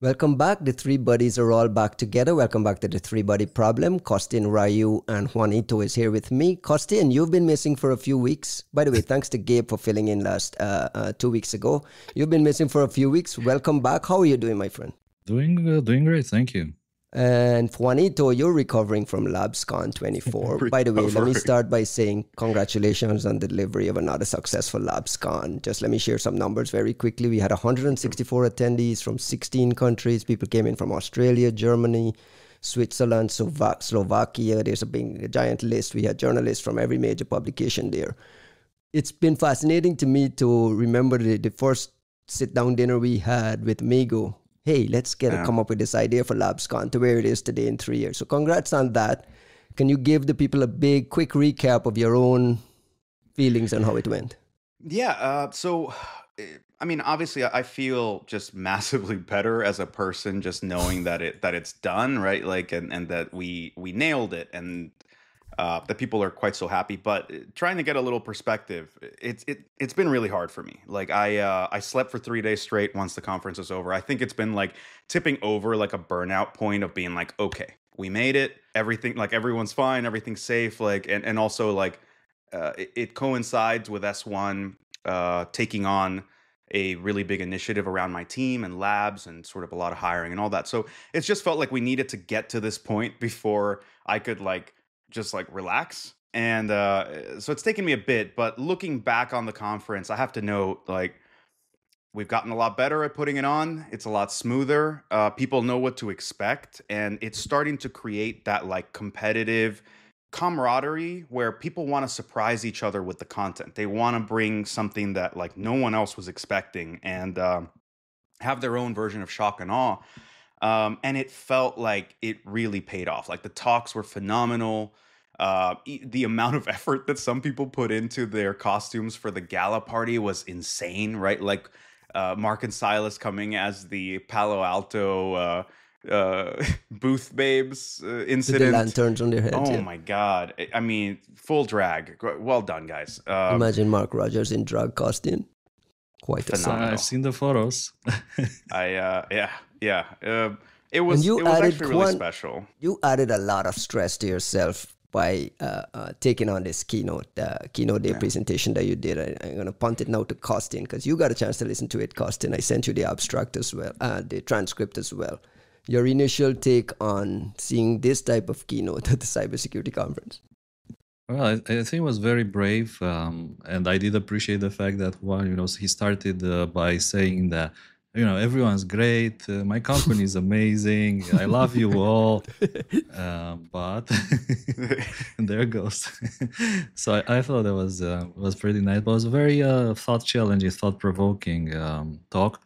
Welcome back. The three buddies are all back together. Welcome back to the three buddy problem. Costin, Raiu, and Juanito is here with me. Costin, you've been missing for a few weeks. By the way, thanks to Gabe for filling in last 2 weeks ago. You've been missing for a few weeks. Welcome back. How are you doing, my friend? Doing great, thank you. And Juanito, you're recovering from LABScon 24. By the way, let me start by saying congratulations on the delivery of another successful LABScon. Just let me share some numbers very quickly. We had 164 attendees from 16 countries. People came in from Australia, Germany, Switzerland, Slovakia. There's a giant list. We had journalists from every major publication there. It's been fascinating to me to remember the first sit-down dinner we had with Migo. Hey, let's come up with this idea for LABScon to where it is today in 3 years. So congrats on that. Can you give the people a big, quick recap of your own feelings on how it went? Yeah. So, I mean, obviously, I feel just massively better as a person, just knowing that it's done, right? Like, and that we nailed it, and that people are quite so happy. But trying to get a little perspective, it's been really hard for me. Like I slept for 3 days straight once the conference was over. I think it's been like tipping over like a burnout point of being like, okay, we made it. Everything, like everyone's fine, everything's safe. Like and also like it coincides with S1 taking on a really big initiative around my team and labs and sort of a lot of hiring and all that. So it's just felt like we needed to get to this point before I could just relax. And so it's taken me a bit, but looking back on the conference, I have to note, like, we've gotten a lot better at putting it on. It's a lot smoother. People know what to expect, and it's starting to create that like competitive camaraderie where people want to surprise each other with the content. They want to bring something that like no one else was expecting and have their own version of shock and awe. And it felt like it really paid off. Like the talks were phenomenal. The amount of effort that some people put into their costumes for the gala party was insane, right? Like Mark and Silas coming as the Palo Alto booth babes incident. With the lanterns on their heads. Oh my God. I mean, full drag. Well done, guys. Imagine Mark Rogers in drag costume. Quite phenomenal. I've seen the photos. It was actually really special. You added a lot of stress to yourself by taking on this keynote day presentation that you did. I'm going to punt it now to Costin because you got a chance to listen to it, Costin. I sent you the abstract as well, the transcript as well. Your initial take on seeing this type of keynote at the cybersecurity conference? Well, I think it was very brave, and I did appreciate the fact that Juan, he started by saying that, everyone's great, my company is amazing, I love you all, but there it goes. So I thought that was pretty nice. But it was a very thought-challenging, thought-provoking talk.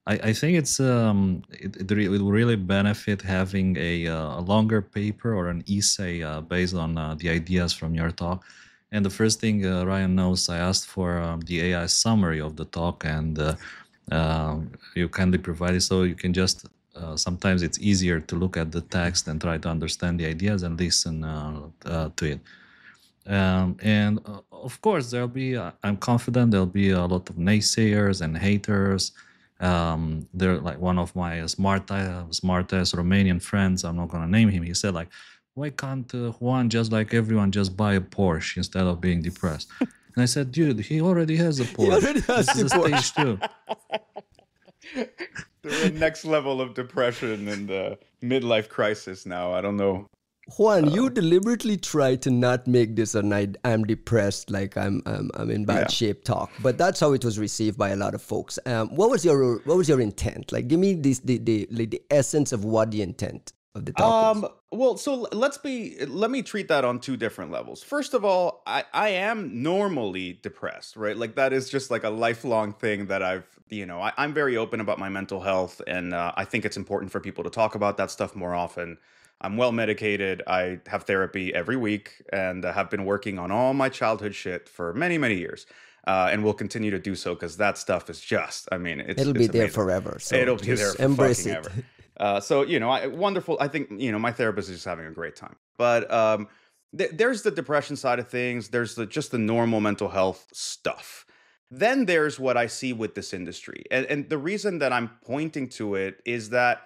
I think it will really benefit having a longer paper or an essay based on the ideas from your talk. And the first thing Ryan knows, I asked for the AI summary of the talk, and you kindly provided, so you can just sometimes it's easier to look at the text and try to understand the ideas and listen to it. And of course, I'm confident there'll be a lot of naysayers and haters. They're like one of my smartest Romanian friends, I'm not going to name him, he said like, why can't Juan, just like everyone, just buy a Porsche instead of being depressed? And I said, dude, he already has a Porsche. He already has this is a stage 2. The next level of depression and midlife crisis now. I don't know. Juan, you deliberately try to not make this a night I'm depressed, like I'm in bad shape talk, but that's how it was received by a lot of folks. What was your intent? Like, give me the essence of what the intent of the talk is. Well, so let me treat that on two different levels. First of all, I am normally depressed, right? Like that is just like a lifelong thing that I'm very open about my mental health, and I think it's important for people to talk about that stuff more often. I'm well medicated. I have therapy every week and have been working on all my childhood shit for many, many years. And will continue to do so because that stuff is just, it'll be amazing. There forever. So it'll be there for embrace fucking it. ever. So, wonderful. I think, my therapist is just having a great time. But there's the depression side of things. There's just the normal mental health stuff. Then there's what I see with this industry. And the reason that I'm pointing to it is that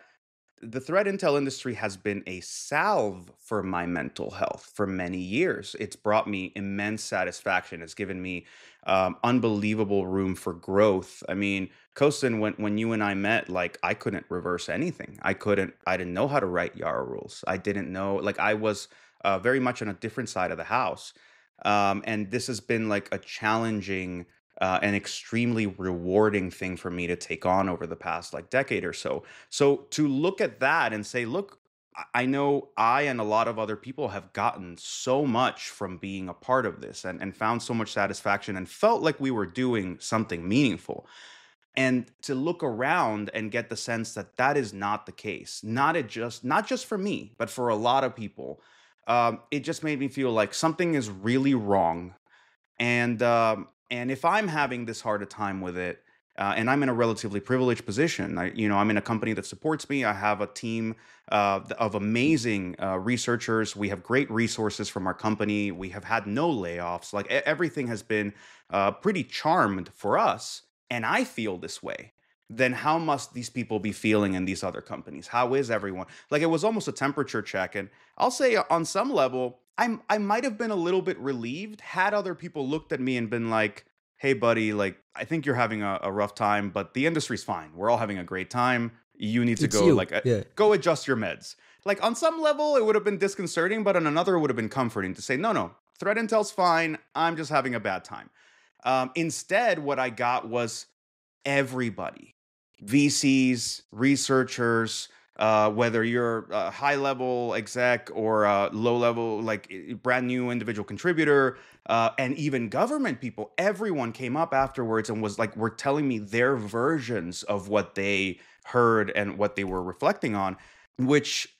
the threat intel industry has been a salve for my mental health for many years. It's brought me immense satisfaction. It's given me unbelievable room for growth. I mean, Costin, when you and I met, like I couldn't reverse anything. I didn't know how to write Yara rules. I didn't know, like I was very much on a different side of the house. And this has been like a challenging an extremely rewarding thing for me to take on over the past like decade or so. So to look at that and say, look, I know I and a lot of other people have gotten so much from being a part of this and found so much satisfaction and felt like we were doing something meaningful. And to look around and get the sense that that is not the case, not just for me, but for a lot of people, it just made me feel like something is really wrong. And if I'm having this hard a time with it, and I'm in a relatively privileged position, I'm in a company that supports me. I have a team of amazing researchers. We have great resources from our company. We have had no layoffs. Like everything has been pretty charmed for us. And I feel this way. Then how must these people be feeling in these other companies? How is everyone? Like it was almost a temperature check. And I'll say on some level, I might have been a little bit relieved had other people looked at me and been like, hey, buddy, like, I think you're having a rough time, but the industry's fine. We're all having a great time. You need to It's go, you. like, Yeah. go adjust your meds. Like, on some level, it would have been disconcerting, but on another, it would have been comforting to say, no, threat intel's fine. I'm just having a bad time. Instead, what I got was everybody, VCs, researchers, whether you're a high level exec or a low level, like brand new individual contributor, and even government people, everyone came up afterwards and was like, were telling me their versions of what they heard and what they were reflecting on, which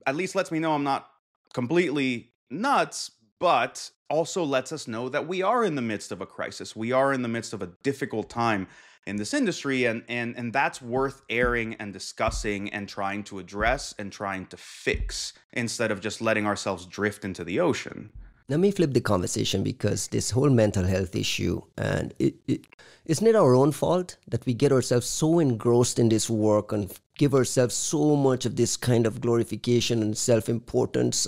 at least lets me know I'm not completely nuts, but also lets us know that we are in the midst of a crisis. We are in the midst of a difficult time in this industry, and that's worth airing and discussing and trying to address and trying to fix instead of just letting ourselves drift into the ocean. Let me flip the conversation, because this whole mental health issue, and isn't it our own fault that we get ourselves so engrossed in this work and give ourselves so much of this kind of glorification and self-importance?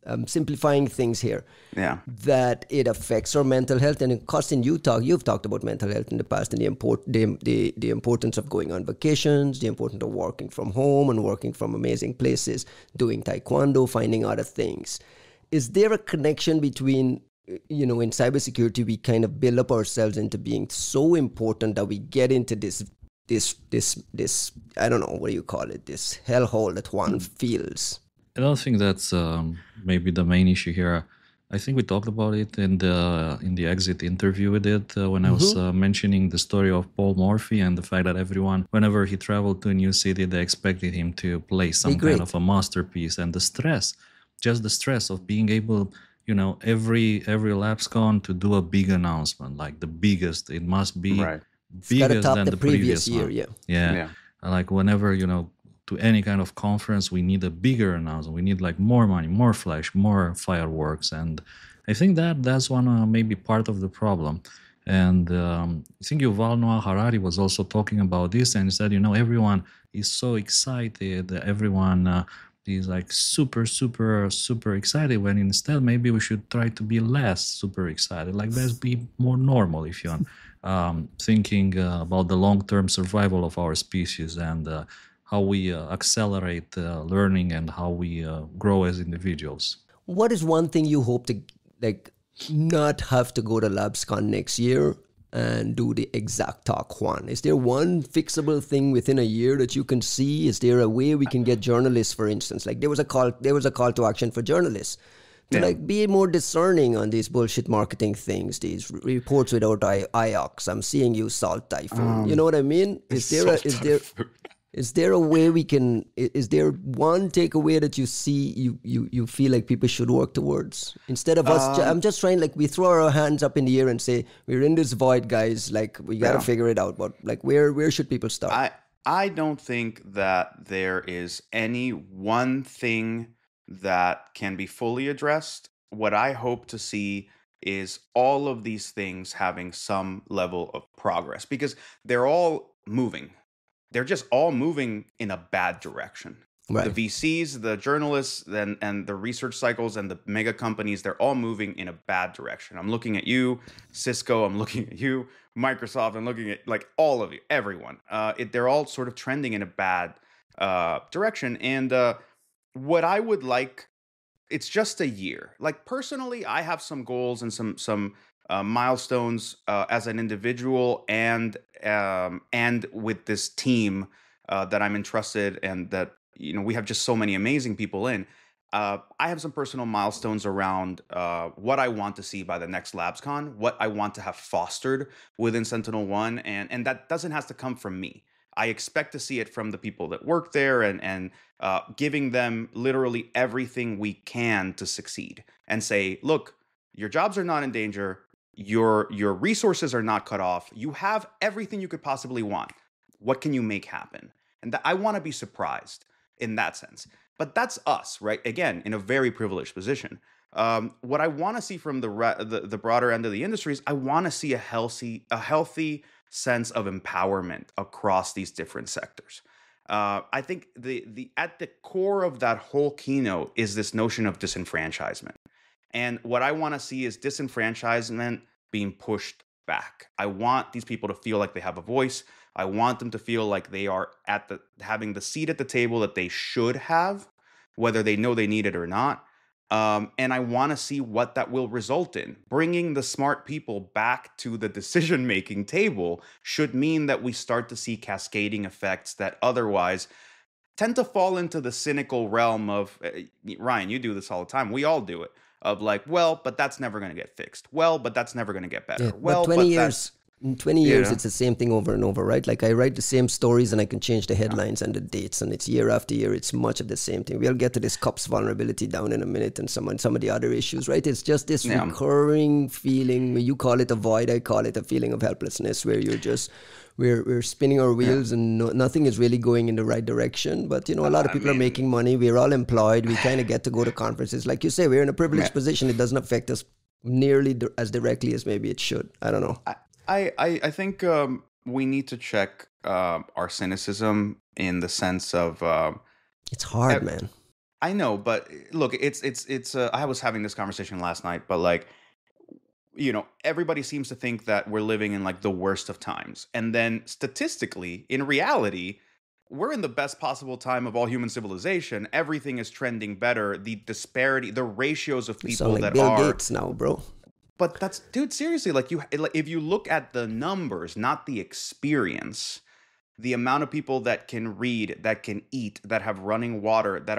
I'm simplifying things here. Yeah. That it affects our mental health. And Costin, you've talked about mental health in the past, and the importance of going on vacations, the importance of working from home and working from amazing places, doing taekwondo, finding other things. Is there a connection between, in cybersecurity, we kind of build up ourselves into being so important that we get into this I don't know, what do you call it, this hellhole that one feels? I don't think that's maybe the main issue here. I think we talked about it in the exit interview we did when I was mentioning the story of Paul Morphy and the fact that everyone, whenever he traveled to a new city, they expected him to play some kind of a masterpiece. And the stress, just the stress of being able, every LABScon to do a big announcement, like the biggest. It must be bigger than the previous year. One. Yeah. Like whenever, to any kind of conference, we need a bigger announcement. We need like more money, more flash, more fireworks. And I think that's one maybe part of the problem. And I think Yuval Noah Harari was also talking about this, and he said, everyone is so excited. Everyone is like super, super, super excited, when instead maybe we should try to be less super excited. Like let's be more normal, if you want, thinking about the long-term survival of our species and how we accelerate learning and how we grow as individuals. What is one thing you hope to not have to go to LABScon next year and do the exact talk, Juan? Is there one fixable thing within a year that you can see? Is there a way we can get journalists, for instance? Like there was a call to action for journalists to be more discerning on these bullshit marketing things, these reports without IOCs. I'm seeing you, Salt Typhoon. You know what I mean? Is there a way we can? Is there one takeaway that you see you feel like people should work towards instead of us? I'm just trying, like, we throw our hands up in the air and say we're in this void, guys. Like we got to figure it out. But like, where should people start? I don't think that there is any one thing that can be fully addressed. What I hope to see is all of these things having some level of progress, because they're all moving. They're just all moving in a bad direction. Right. The VCs, the journalists, and the research cycles and the mega companies, they're all moving in a bad direction. I'm looking at you, Cisco. I'm looking at you, Microsoft. I'm looking at like all of you, everyone. They're all sort of trending in a bad direction. And what I would like, it's just a year. Like personally, I have some goals and some milestones as an individual and with this team that I'm entrusted, and that we have just so many amazing people in. I have some personal milestones around what I want to see by the next LABScon, what I want to have fostered within SentinelOne, and that doesn't have to come from me. I expect to see it from the people that work there, and giving them literally everything we can to succeed, and say, look, your jobs are not in danger. Your resources are not cut off. You have everything you could possibly want. What can you make happen? And I want to be surprised in that sense. But that's us, right? Again, in a very privileged position. What I want to see from the broader end of the industry is I want to see a healthy sense of empowerment across these different sectors. I think the at the core of that whole keynote is this notion of disenfranchisement. And what I want to see is disenfranchisement being pushed back. I want these people to feel like they have a voice. I want them to feel like they are having the seat at the table that they should have, whether they know they need it or not. And I want to see what that will result in. Bringing the smart people back to the decision-making table should mean that we start to see cascading effects that otherwise tend to fall into the cynical realm of, Ryan, you do this all the time. We all do it. Of like, well, but that's never going to get fixed. Well, but that's never going to get better. Yeah, well, but 20 but years, in 20 years, it's the same thing over and over, right? Like I write the same stories and I can change the headlines and the dates, and it's year after year. It's much of the same thing. We'll get to this CUPS vulnerability down in a minute, and some of the other issues, right? It's just this recurring feeling. You call it a void, I call it a feeling of helplessness, where you're just we're spinning our wheels and nothing is really going in the right direction. But a lot of people are making money. We're all employed. We kind of get to go to conferences. Like you say, we're in a privileged position. It doesn't affect us nearly as directly as maybe it should. I don't know. I think we need to check our cynicism in the sense of it's hard, man. I know, but look, it's I was having this conversation last night, but like, everybody seems to think that we're living in like the worst of times. And then statistically, in reality, we're in the best possible time of all human civilization. Everything is trending better. The disparity, the ratios of people like that Bill are Gates now, bro. But that's, dude, seriously, if you look at the numbers, not the experience, the amount of people that can read, that can eat, that have running water, that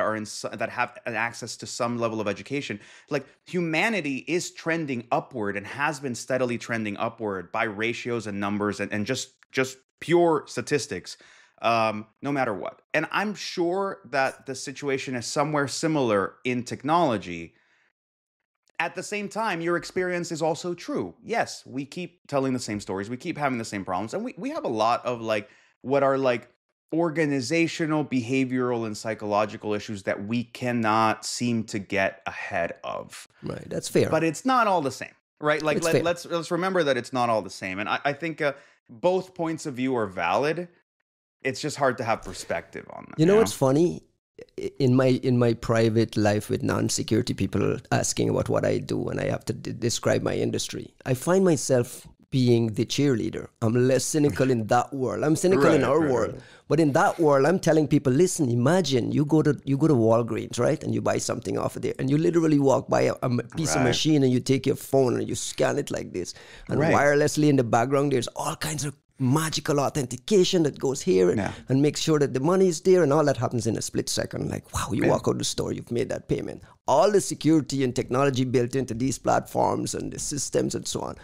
have access to some level of education, like humanity is trending upward and has been steadily trending upward by ratios and numbers and just pure statistics, no matter what. And I'm sure that the situation is somewhere similar in technology. At the same time, your experience is also true. Yes, we keep telling the same stories. We keep having the same problems. And we have a lot of like what are like organizational, behavioral, and psychological issues that we cannot seem to get ahead of. Right, that's fair. But it's not all the same, right? Like let's remember that it's not all the same. And I think both points of view are valid. It's just hard to have perspective on them. You know what's funny? In my private life with non-security people asking about what I do and I have to describe my industry, I find myself being the cheerleader. I'm less cynical in that world. I'm cynical in our world. But in that world, I'm telling people, listen, imagine you go to Walgreens, right? And you buy something off of there. And you literally walk by a piece of machine and you take your phone and you scan it like this. And wirelessly in the background, there's all kinds of magical authentication that goes here and makes sure that the money is there, and all that happens in a split second. Like, wow, you walk out the store, you've made that payment. All the security and technology built into these platforms and the systems and so on.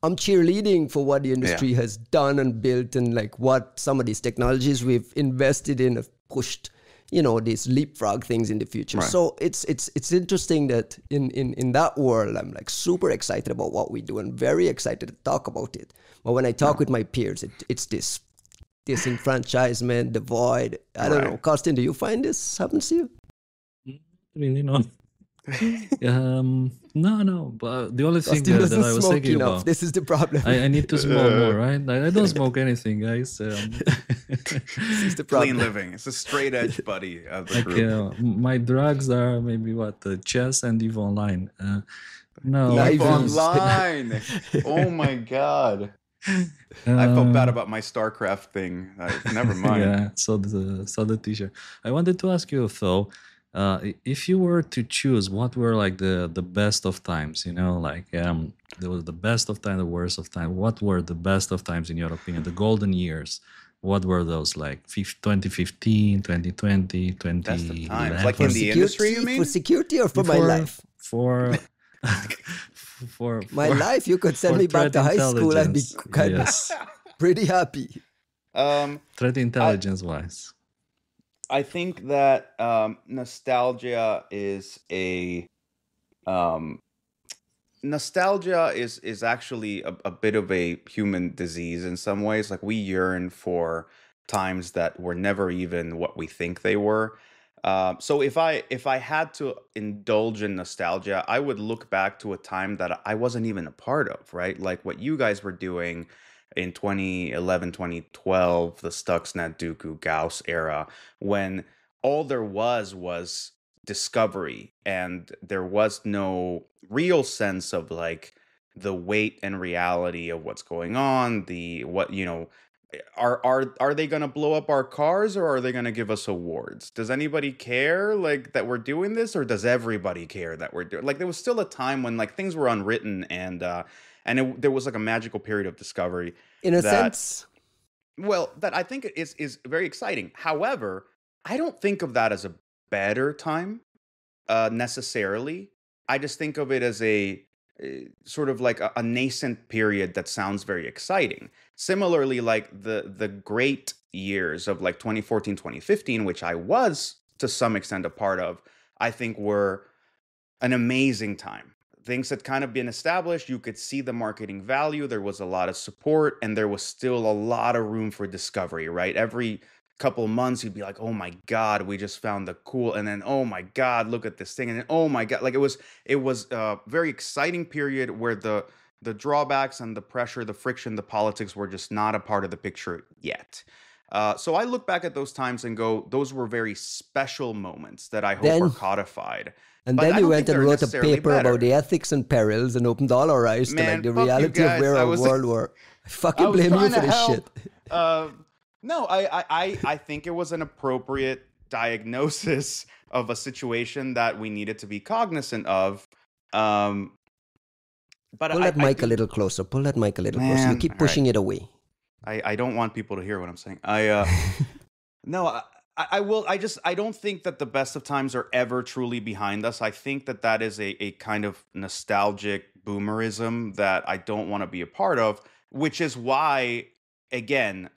I'm cheerleading for what the industry has done and built, and like what some of these technologies we've invested in have pushed, these leapfrog things in the future. Right. So it's interesting that in that world, I'm like super excited about what we do and very excited to talk about it. But when I talk with my peers, it's this disenfranchisement, the void. I don't know. Costin, do you find this happens to you? Really not. No. But the only thing Costin that doesn't I was smoke thinking enough. about, This is the problem. I need to smoke more, right? I don't smoke anything, guys. This is the Clean problem. living. It's a straight edge buddy of the Like group. my drugs are maybe what chess and EVE Online. No, Live EVE is- Online. Oh my god. I felt bad about my StarCraft thing. Never mind. Yeah, saw the t-shirt. I wanted to ask you though, if you were to choose, what were like the best of times? You know, like there was the best of time, the worst of time. What were the best of times in your opinion? The golden years. What were those like? 2015, 2020, Best of 2011? times. Like in the industry, you mean? For security or for my life? For My life, you could send for me back to threat high school. I'd be intelligence. Yes. pretty happy. Threat intelligence wise. I think that nostalgia is actually a bit of a human disease in some ways. Like we yearn for times that were never even what we think they were. So if I had to indulge in nostalgia, I would look back to a time that I wasn't even a part of, right? Like what you guys were doing in 2011, 2012, the Stuxnet, Dooku, Gauss era, when all there was discovery and there was no real sense of like the weight and reality of what's going on, are they going to blow up our cars or are they going to give us awards? Does anybody care like that we're doing this, or does everybody care that we're doing? Like there was still a time when like things were unwritten and there was like a magical period of discovery In a sense, that I think is very exciting. However, I don't think of that as a better time necessarily. I just think of it as a sort of like a nascent period that sounds very exciting. Similarly, like the great years of like 2014, 2015, which I was to some extent a part of, I think were an amazing time. Things had kind of been established. You could see the marketing value. There was a lot of support, and there was still a lot of room for discovery, right? Every couple of months, you'd be like, oh my God, we just found the cool. And then, oh my God, look at this thing. And then, oh my God, like it was a very exciting period where the drawbacks and the pressure, the friction, the politics were just not a part of the picture yet. So I look back at those times and go, those were very special moments that I hope are codified. And But I then you don't went think and they're wrote a necessarily paper better. about the ethics and perils and opened all our eyes to Man, like the fuck you reality of guys. where I our was- world were. I fucking I was blame you trying for to this help. shit. No, I think it was an appropriate diagnosis of a situation that we needed to be cognizant of. But Pull that mic a little closer. Pull that mic a little closer. You Man, keep all pushing it away. I don't want people to hear what I'm saying. No, I will. I don't think that the best of times are ever truly behind us. I think that is a kind of nostalgic boomerism that I don't want to be a part of, which is why, again,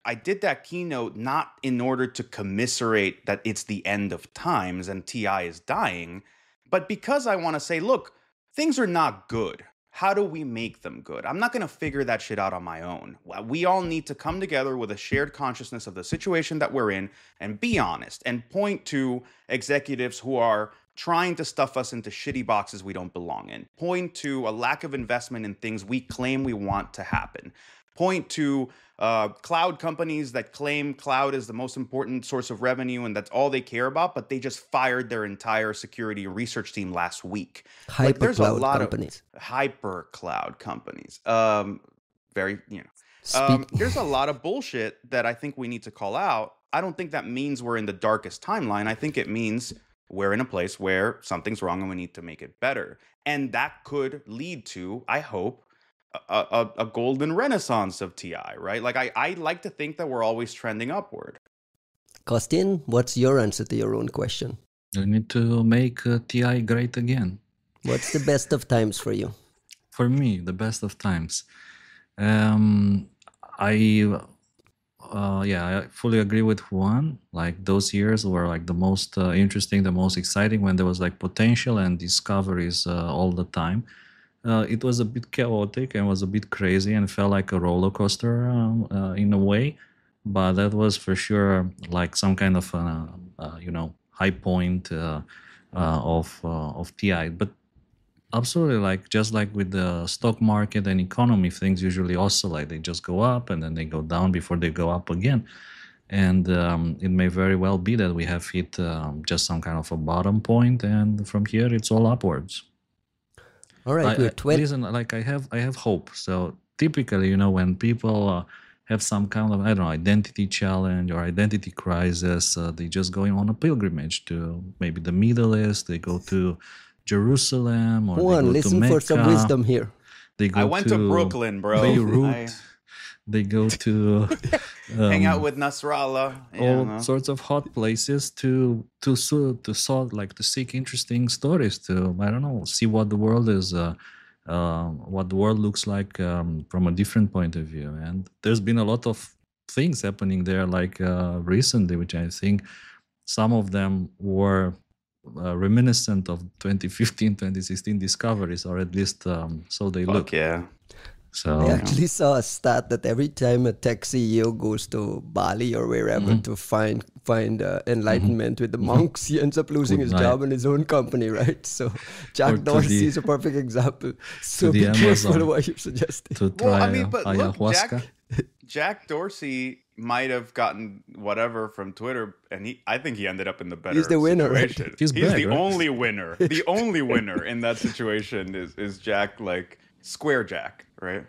I did that keynote not in order to commiserate that it's the end of times and TI is dying, but because I want to say, look, things are not good. How do we make them good? I'm not going to figure that shit out on my own. We all need to come together with a shared consciousness of the situation that we're in and be honest and point to executives who are trying to stuff us into shitty boxes we don't belong in. Point to a lack of investment in things we claim we want to happen. Point to cloud companies that claim cloud is the most important source of revenue and that's all they care about, but they just fired their entire security research team last week. Like, there's a Hyper-cloud lot companies. of hyper cloud companies. Very, Speak- there's a lot of bullshit that I think we need to call out. I don't think that means we're in the darkest timeline. I think it means we're in a place where something's wrong and we need to make it better. And that could lead to, I hope, a golden renaissance of TI, right? Like I like to think that we're always trending upward. Costin, what's your answer to your own question? You need to make TI great again. What's the best of times for you? For me, the best of times. I fully agree with Juan. Like those years were like the most interesting, the most exciting, when there was like potential and discoveries all the time. It was a bit chaotic and was a bit crazy and felt like a roller coaster in a way, but that was for sure like some kind of high point of TI. But absolutely, like just like with the stock market and economy, things usually oscillate. They just go up and then they go down before they go up again. And it may very well be that we have hit just some kind of a bottom point, and from here it's all upwards. All right, listen, like I have hope. So typically, you know, when people have some kind of, I don't know, identity challenge or identity crisis, they just go on a pilgrimage to maybe the Middle East. They go to Jerusalem, or Juan, they go listen to Mecca. for some wisdom here. They go I went to Brooklyn, bro. Beirut. They go to hang out with Nasrallah. All sorts of hot places to seek interesting stories, to, I don't know, see what the world is, what the world looks like from a different point of view. And there's been a lot of things happening there, like recently, which I think some of them were reminiscent of 2015, 2016 discoveries, or at least so they look. Yeah. So I actually saw a stat that every time a tech CEO goes to Bali or wherever to find enlightenment with the monks, he ends up losing his job in his own company, right? So Jack Dorsey is a perfect example. So be careful what you're suggesting. To try ayahuasca. Look, Jack Dorsey might have gotten whatever from Twitter, and I think he ended up in the better He's the winner, situation. right? He's the only winner. The only winner in that situation is Jack, like Square Jack, right?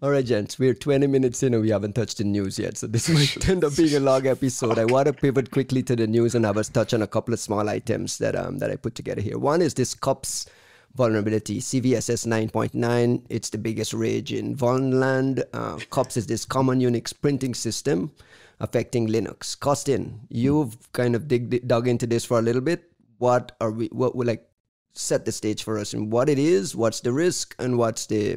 All right, gents, we're 20 minutes in and we haven't touched the news yet. So this might end up being a long episode. Okay. I want to pivot quickly to the news and have us touch on a couple of small items that I put together here. One is this CUPS vulnerability, CVSS 9.9. It's the biggest rage in Vulnland. CUPS is this common Unix printing system affecting Linux. Costin, you've kind of dug into this for a little bit. What would like set the stage for us and what it is, what's the risk, and what's the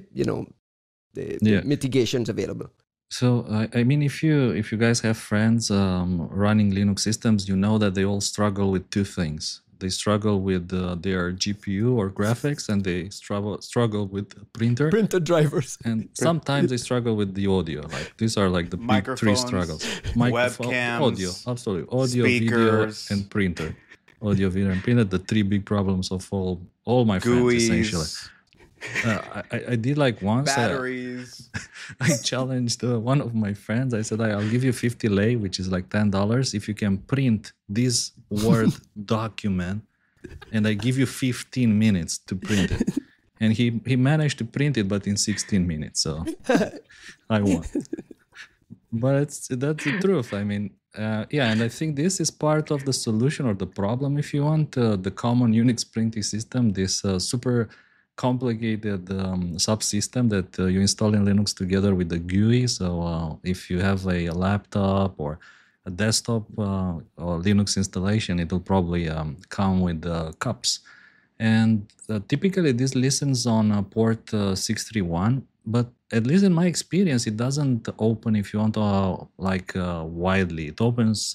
mitigations available? So I mean, if you guys have friends running Linux systems, you know that they all struggle with two things. They struggle with their GPU or graphics, and they struggle with printer drivers, and sometimes they struggle with the audio. Like these are like the big three struggles: webcams, audio, absolutely, audio, speakers, video, and printer. Audio, video, and printer, the three big problems of all my friends, essentially. I did like once. Batteries. I challenged one of my friends. I said, I'll give you 50 lei, which is like $10, if you can print this Word document, and I give you 15 minutes to print it. And he managed to print it, but in 16 minutes. So I won. But that's the truth. I mean, and I think this is part of the solution or the problem, if you want. The common Unix printing system, this super complicated subsystem that you install in Linux together with the GUI. So if you have a laptop or a desktop or Linux installation, it will probably come with CUPS. And typically this listens on port 631. But at least in my experience, it doesn't open, if you want to, widely. It opens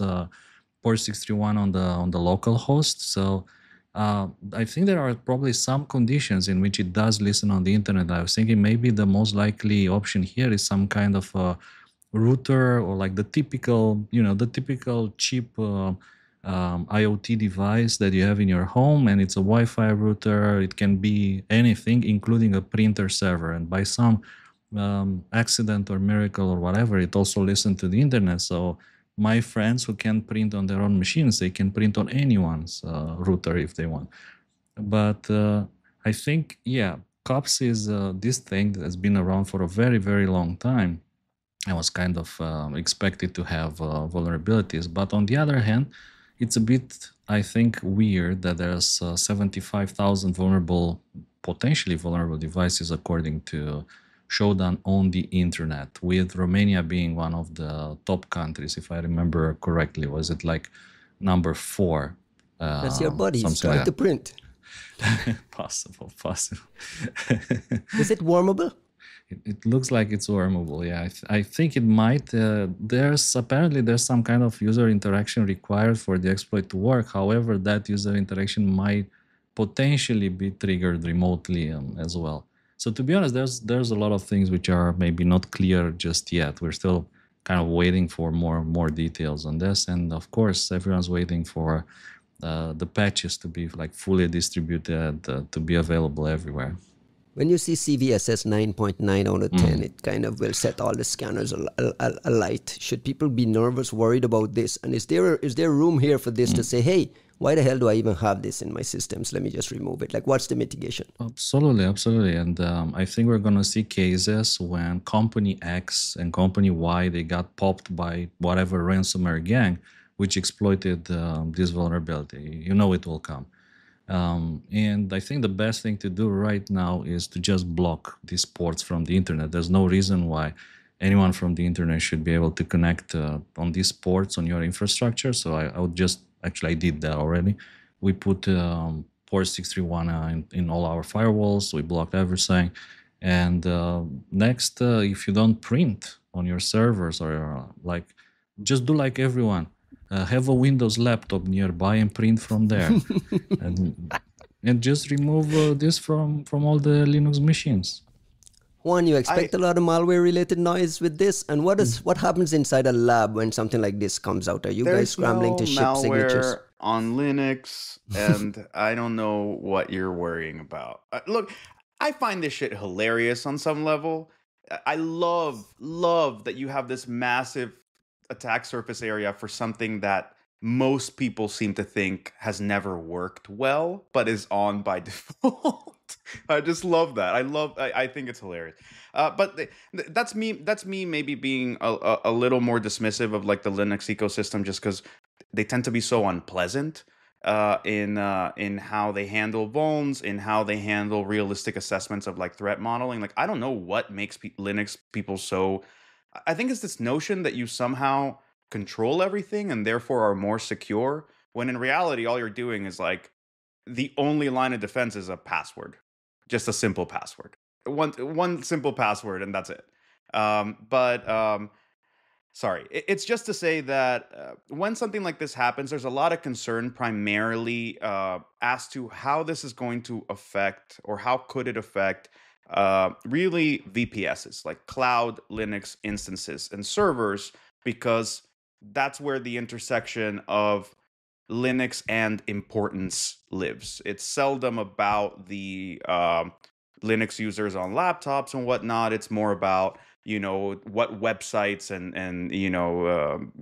port 631 on the local host. So I think there are probably some conditions in which it does listen on the internet. I was thinking maybe the most likely option here is some kind of a router, or like the typical cheap IoT device that you have in your home, and it's a Wi-Fi router. It can be anything, including a printer server. And by some accident or miracle or whatever, it also listens to the internet. So my friends who can print on their own machines, they can print on anyone's router if they want. But I think, CUPS is this thing that has been around for a very, very long time. I was kind of expected to have vulnerabilities. But on the other hand, it's a bit, I think, weird that there's 75,000 potentially vulnerable devices, according to Shodan, on the internet, with Romania being one of the top countries, if I remember correctly. Was it like number 4? That's your buddy. He's trying to print. Possible. Is it wormable? It looks like it's wormable. Yeah, I think it might. There's some kind of user interaction required for the exploit to work. However, that user interaction might potentially be triggered remotely as well. So to be honest, there's a lot of things which are maybe not clear just yet. We're still kind of waiting for more details on this, and of course, everyone's waiting for the patches to be like fully distributed, to be available everywhere. When you see CVSS 9.9 out of 10, it kind of will set all the scanners alight. Should people be nervous, worried about this? And is there room here for this to say, hey, why the hell do I even have this in my systems? Let me just remove it. Like, what's the mitigation? Absolutely. And I think we're going to see cases when company X and company Y, they got popped by whatever ransomware gang, which exploited this vulnerability. You know it will come. And I think the best thing to do right now is to just block these ports from the internet. There's no reason why anyone from the internet should be able to connect on these ports on your infrastructure. So I would just, actually I did that already. We put port 631 in all our firewalls. We blocked everything. And next, if you don't print on your servers or just do like everyone. Have a Windows laptop nearby and print from there, and just remove this from all the Linux machines. Juan, you expect a lot of malware-related noise with this, and what happens inside a lab when something like this comes out? Are you guys scrambling to ship signatures on Linux? And I don't know what you're worrying about. Look, I find this shit hilarious on some level. I love that you have this massive attack surface area for something that most people seem to think has never worked well, but is on by default. I just love that. I think it's hilarious. But that's me maybe being a little more dismissive of like the Linux ecosystem, just because they tend to be so unpleasant in how they handle vulns, in how they handle realistic assessments of like threat modeling. Like, I don't know what makes Linux people so. I think it's this notion that you somehow control everything and therefore are more secure, when in reality, all you're doing is like the only line of defense is a password, just a simple password, one simple password, and that's it. Sorry, it's just to say that when something like this happens, there's a lot of concern primarily as to how this is going to affect, or how could it affect really VPSs, like cloud Linux instances and servers, because that's where the intersection of Linux and importance lives. It's seldom about the Linux users on laptops and whatnot. It's more about, what websites and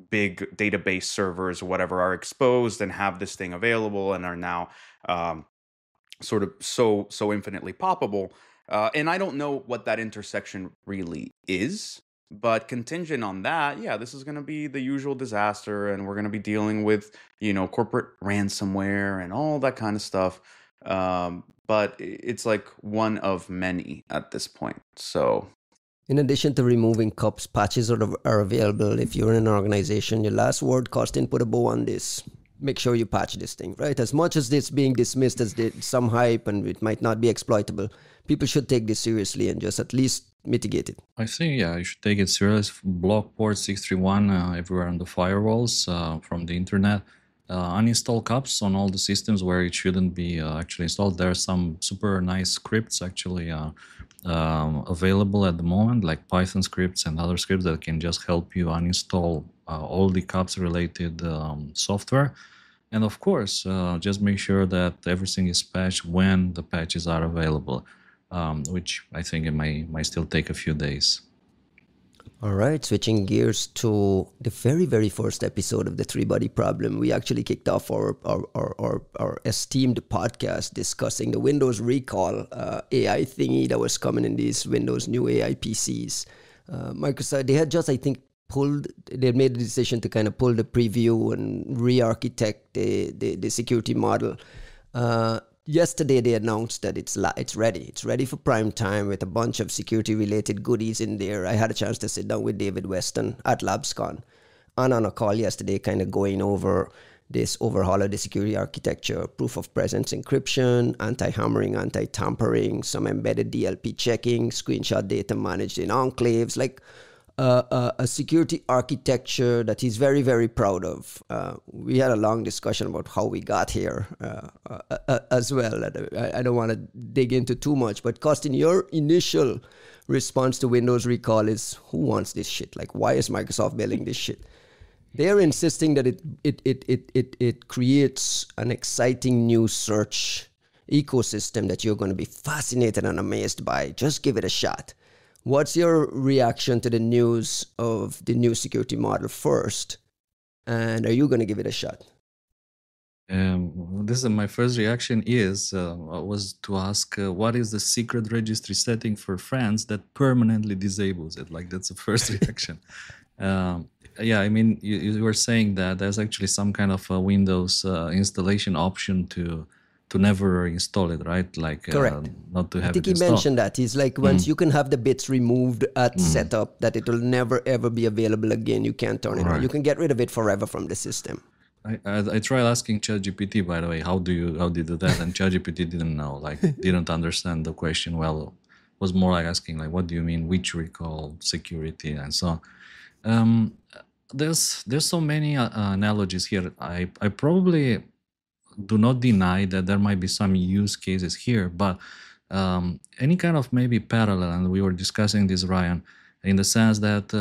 big database servers or whatever are exposed and have this thing available and are now sort of so infinitely poppable. And I don't know what that intersection really is, but contingent on that, yeah, this is going to be the usual disaster, and we're going to be dealing with, corporate ransomware and all that kind of stuff. But it's like one of many at this point. So, in addition to removing cups, patches are available. If you're in an organization, your last word, Costin, put a bow on this. Make sure you patch this thing, right? As much as it's being dismissed as some hype and it might not be exploitable, people should take this seriously and just at least mitigate it. I think, yeah, you should take it serious. Block port 631 everywhere on the firewalls from the internet. Uninstall cups on all the systems where it shouldn't be actually installed. There are some super nice scripts actually available at the moment, like Python scripts and other scripts that can just help you uninstall all the cups related software. And of course, just make sure that everything is patched when the patches are available, which I think it might still take a few days. All right, switching gears to the very, very first episode of the Three-Body Problem. We actually kicked off our esteemed podcast discussing the Windows recall AI thingy that was coming in these Windows new AI PCs. Microsoft, they had just, I think, they made the decision to kind of pull the preview and re-architect the security model. Yesterday, they announced that it's ready. It's ready for prime time with a bunch of security-related goodies in there. I had a chance to sit down with David Weston at LABScon and on a call yesterday, kind of going over this overhaul of the security architecture, proof of presence encryption, anti-hammering, anti-tampering, some embedded DLP checking, screenshot data managed in enclaves, like a security architecture that he's very, very proud of. We had a long discussion about how we got here as well. I don't want to dig into too much, but Costin, your initial response to Windows recall is, who wants this shit? Like, why is Microsoft building this shit? They're insisting that it creates an exciting new search ecosystem that you're going to be fascinated and amazed by. Just give it a shot. What's your reaction to the news of the new security model first? And are you going to give it a shot? This is my first reaction was to ask what is the secret registry setting for France that permanently disables it? Like, that's the first reaction. Yeah, I mean, you were saying that there's actually some kind of a Windows installation option to never install it, right? Like, correct. Not to have. I think it he mentioned that. He's like, once you can have the bits removed at setup, that it will never ever be available again. You can't turn it on. You can get rid of it forever from the system. I tried asking ChatGPT, by the way, how do you do that? And ChatGPT didn't know, like, didn't understand the question well. It was more like asking, like, what do you mean, which recall, security, and so on. There's so many analogies here. I probably do not deny that there might be some use cases here, but any kind of maybe parallel, and we were discussing this, Ryan, in the sense that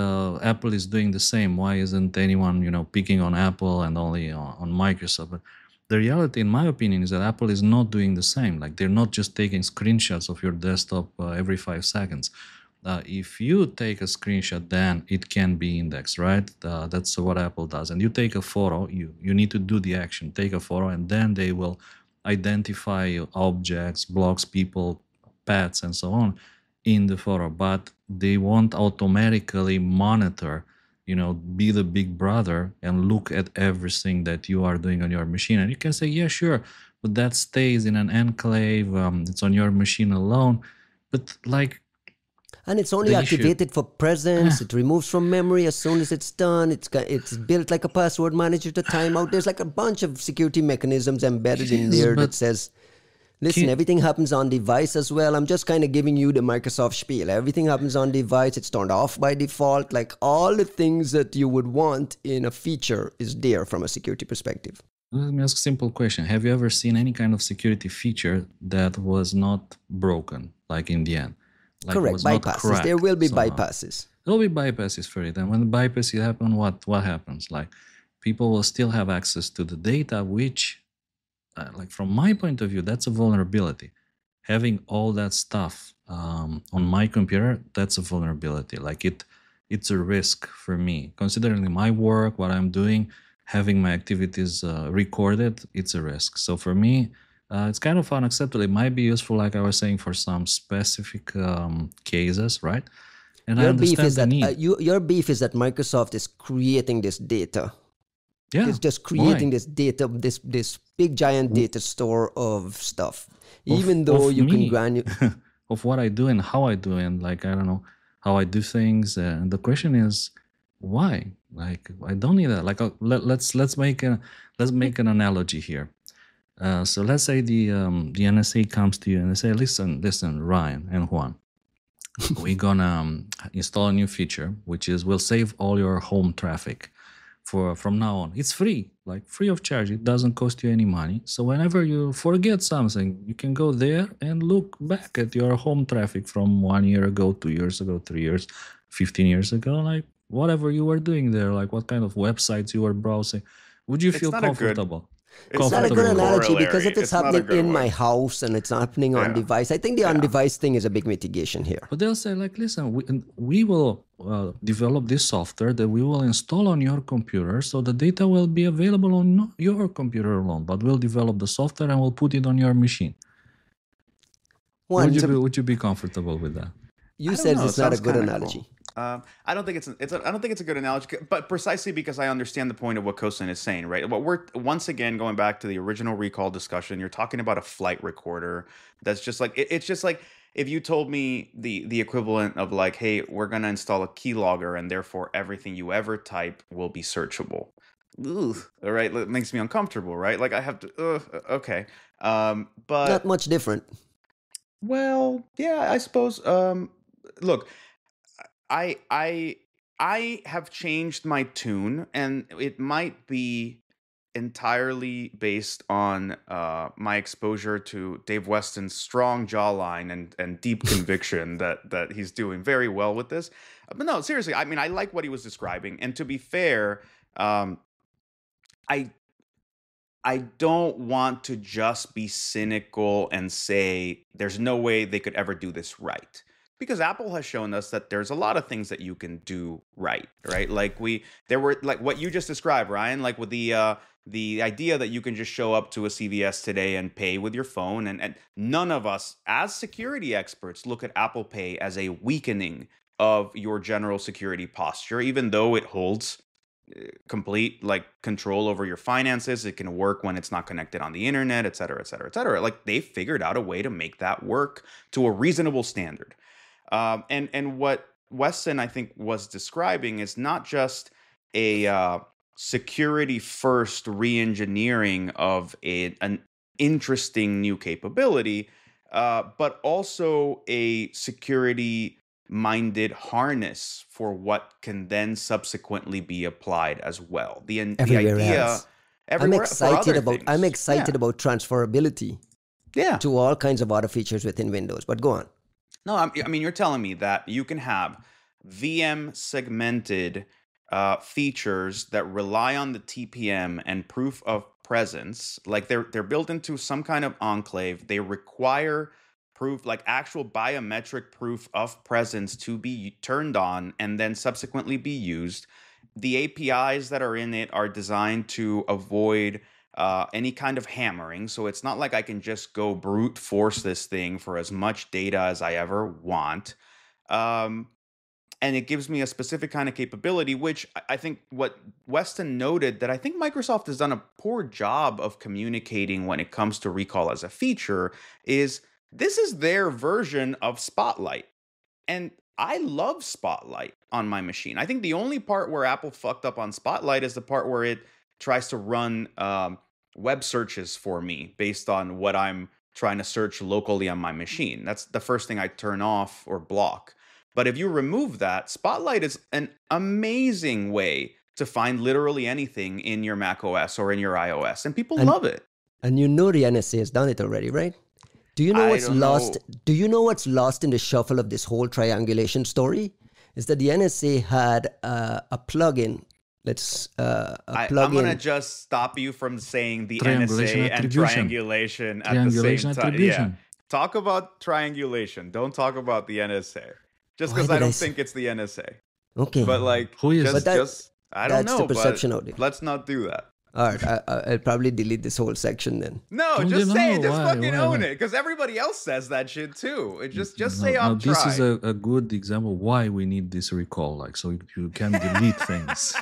Apple is doing the same. Why isn't anyone, picking on Apple and only on Microsoft? But the reality, in my opinion, is that Apple is not doing the same. Like, they're not just taking screenshots of your desktop every 5 seconds. If you take a screenshot, then it can be indexed, right? That's what Apple does. And you take a photo, you need to do the action, take a photo, and then they will identify objects, blocks, people, pets, and so on in the photo. But they won't automatically monitor, be the big brother and look at everything that you are doing on your machine. And you can say, yeah, sure, but that stays in an enclave. It's on your machine alone. But like, and it's only activated for presence. It removes from memory as soon as it's done. It's built like a password manager to timeout. There's like a bunch of security mechanisms embedded in there that says, listen, everything happens on device as well. I'm just kind of giving you the Microsoft spiel. Everything happens on device. It's turned off by default. Like, all the things that you would want in a feature is there from a security perspective. Let me ask a simple question. Have you ever seen any kind of security feature that was not broken, like in the end? Like, correct, bypasses. There will be bypasses. There will be bypasses for it. And when the bypasses happen, what happens? Like, people will still have access to the data, which, like, from my point of view, that's a vulnerability. Having all that stuff on my computer, that's a vulnerability. Like, it's a risk for me. Considering my work, what I'm doing, having my activities recorded, it's a risk. So for me, it's kind of unacceptable. It might be useful, like I was saying, for some specific cases, right? And your I understand beef is the that need. Your beef is that Microsoft is creating this data. Yeah, it's just creating this data, this big giant data store of stuff. Even though you can granulate of what I do and how I do, and like, I don't know how I do things. And the question is, why? Like, I don't need that. Like, let's make an analogy here. So let's say the NSA comes to you and they say, listen, Ryan and Juan, we're gonna install a new feature, which is we'll save all your home traffic from now on. It's free, like free of charge. It doesn't cost you any money. So whenever you forget something, you can go there and look back at your home traffic from 1 year ago, 2 years ago, 3 years, 15 years ago, like whatever you were doing there, like what kind of websites you were browsing. Would you feel comfortable? It's not a good analogy, because if it's happening in my house and it's happening on device, I think the on-device thing is a big mitigation here. But they'll say, like, listen, we will develop this software that we will install on your computer, so the data will be available on your computer alone, but we'll develop the software and we'll put it on your machine. Would you be comfortable with that? You said it's not a good analogy. Cool. I don't think it's a good analogy, but precisely because I understand the point of what Costin is saying, right? What we're once again going back to the original recall discussion. You're talking about a flight recorder. That's just like it's just like if you told me the equivalent of like, hey, we're gonna install a keylogger and therefore everything you ever type will be searchable. Ugh, all right, it makes me uncomfortable, right? Like I have to. Okay, but not much different. Well, yeah, I suppose. Look. I have changed my tune, and it might be entirely based on my exposure to Dave Weston's strong jawline and deep conviction that he's doing very well with this. But no, seriously, I mean, I like what he was describing, and to be fair, Um, I I don't want to just be cynical and say there's no way they could ever do this right. Because Apple has shown us that there's a lot of things that you can do right, right? Like there were like what you just described, Ryan, like with the idea that you can just show up to a CVS today and pay with your phone, and none of us as security experts look at Apple Pay as a weakening of your general security posture, even though it holds complete like control over your finances. It can work when it's not connected on the internet, et cetera, et cetera, et cetera. Like they figured out a way to make that work to a reasonable standard. And what Weston, I think, was describing is not just a security first re-engineering of an interesting new capability, but also a security minded harness for what can then subsequently be applied as well. The Everywhere idea else. everywhere for other things. I'm excited about transferability Yeah. to all kinds of other features within Windows. But go on. No, I mean, you're telling me that you can have VM segmented features that rely on the TPM and proof of presence, like they're built into some kind of enclave. They require proof, like actual biometric proof of presence, to be turned on and then subsequently be used. The APIs that are in it are designed to avoid any kind of hammering. So it's not like I can just go brute force this thing for as much data as I ever want. And it gives me a specific kind of capability, which I think what Weston noted that I think Microsoft has done a poor job of communicating when it comes to recall as a feature is this is their version of Spotlight. And I love Spotlight on my machine. I think the only part where Apple fucked up on Spotlight is the part where it tries to run web searches for me based on what I'm trying to search locally on my machine. That's the first thing I turn off or block. But if you remove that, Spotlight is an amazing way to find literally anything in your Mac OS or in your iOS, and people love it. And you know the NSA has done it already, right? Do you know what's lost? Do you know what's lost in the shuffle of this whole triangulation story? Is that the NSA had a plugin. I'm going to just stop you from saying the NSA and triangulation at the same time. Yeah. Talk about triangulation. Don't talk about the NSA. Just because I don't think it's the NSA. Okay. But like, who is I don't know. That's the perception of it. Let's not do that. All right, I'll probably delete this whole section then. No, just say it. Just fucking own it. Because everybody else says that shit too. Just say I'm trying. This is a good example why we need this recall, like so you can delete things.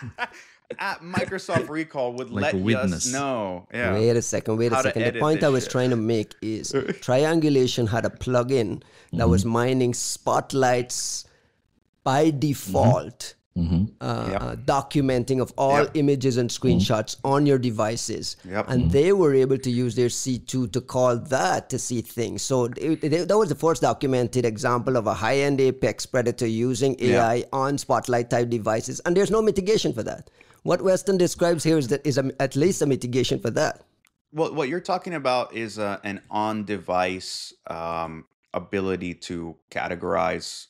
Microsoft Recall would like let us know. Yeah. Wait a second. The point I was trying to make is Triangulation had a plugin that was mining spotlights by default. Documenting of all images and screenshots on your devices. And they were able to use their C2 to call that to see things. So that was the first documented example of a high-end apex predator using AI on spotlight type devices. And there's no mitigation for that. What Weston describes here is at least a mitigation for that. Well, what you're talking about is an on-device ability to categorize.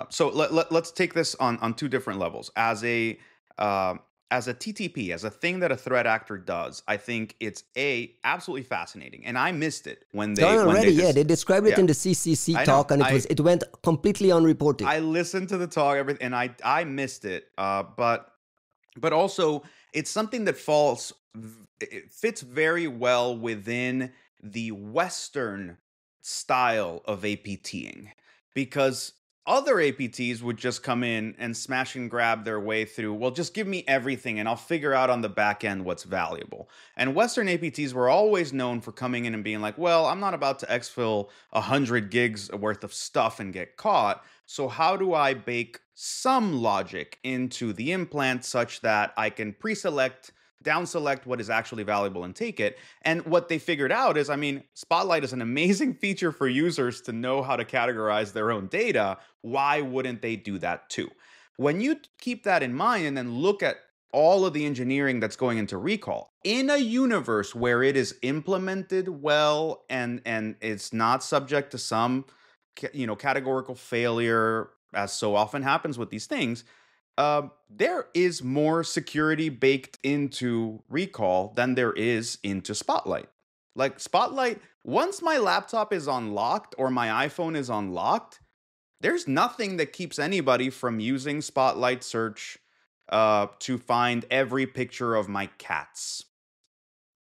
So let's take this on two different levels. As a TTP, as a thing that a threat actor does, I think it's absolutely fascinating. And I missed it when they they described it in the CCC talk, and it went completely unreported. I listened to the talk, everything, and I missed it. But also it's something that it fits very well within the Western style of APTing, because other APTs would just come in and smash and grab their way through, well, just give me everything and I'll figure out on the back end what's valuable. And Western APTs were always known for coming in and being like, well, I'm not about to exfil 100 gigs worth of stuff and get caught. So how do I bake some logic into the implant such that I can pre-select, down-select what is actually valuable and take it? And what they figured out is, Spotlight is an amazing feature for users to know how to categorize their own data. Why wouldn't they do that too? When you keep that in mind and then look at all of the engineering that's going into recall in a universe where it is implemented well and it's not subject to some categorical failure, as so often happens with these things, there is more security baked into Recall than there is into Spotlight. Like Spotlight, once my laptop is unlocked or my iPhone is unlocked, there's nothing that keeps anybody from using Spotlight search to find every picture of my cats.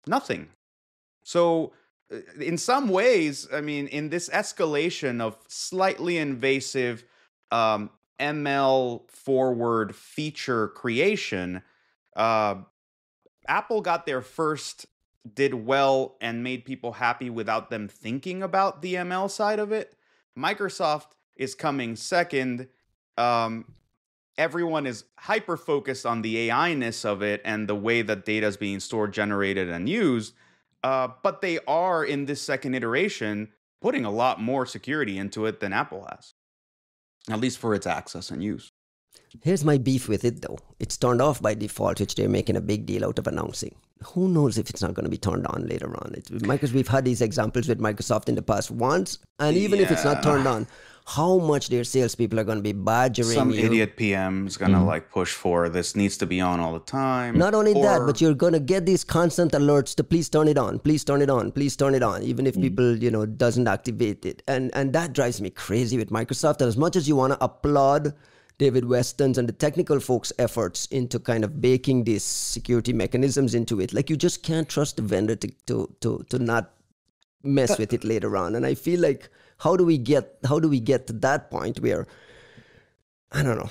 Nothing. So, in some ways, I mean, in this escalation of slightly invasive ML forward feature creation, Apple got there first, did well, and made people happy without them thinking about the ML side of it. Microsoft is coming second. Everyone is hyper focused on the AI-ness of it and the way that data is being stored, generated, and used. But they are, in this second iteration, putting a lot more security into it than Apple has, at least for its access and use. Here's my beef with it, though. It's turned off by default, which they're making a big deal out of announcing. Who knows if it's not going to be turned on later on? Because we've had these examples with Microsoft in the past once, and even if it's not turned on, how much their salespeople are going to be badgering Some you. idiot PM is going to like push for this needs to be on all the time. Not only that, but you're going to get these constant alerts to please turn it on, please turn it on, please turn it on, even if people, doesn't activate it. And that drives me crazy with Microsoft. And as much as you want to applaud David Weston's and the technical folks' efforts into kind of baking these security mechanisms into it, like you just can't trust the vendor to not mess with it later on. And I feel like how do we get to that point where I don't know.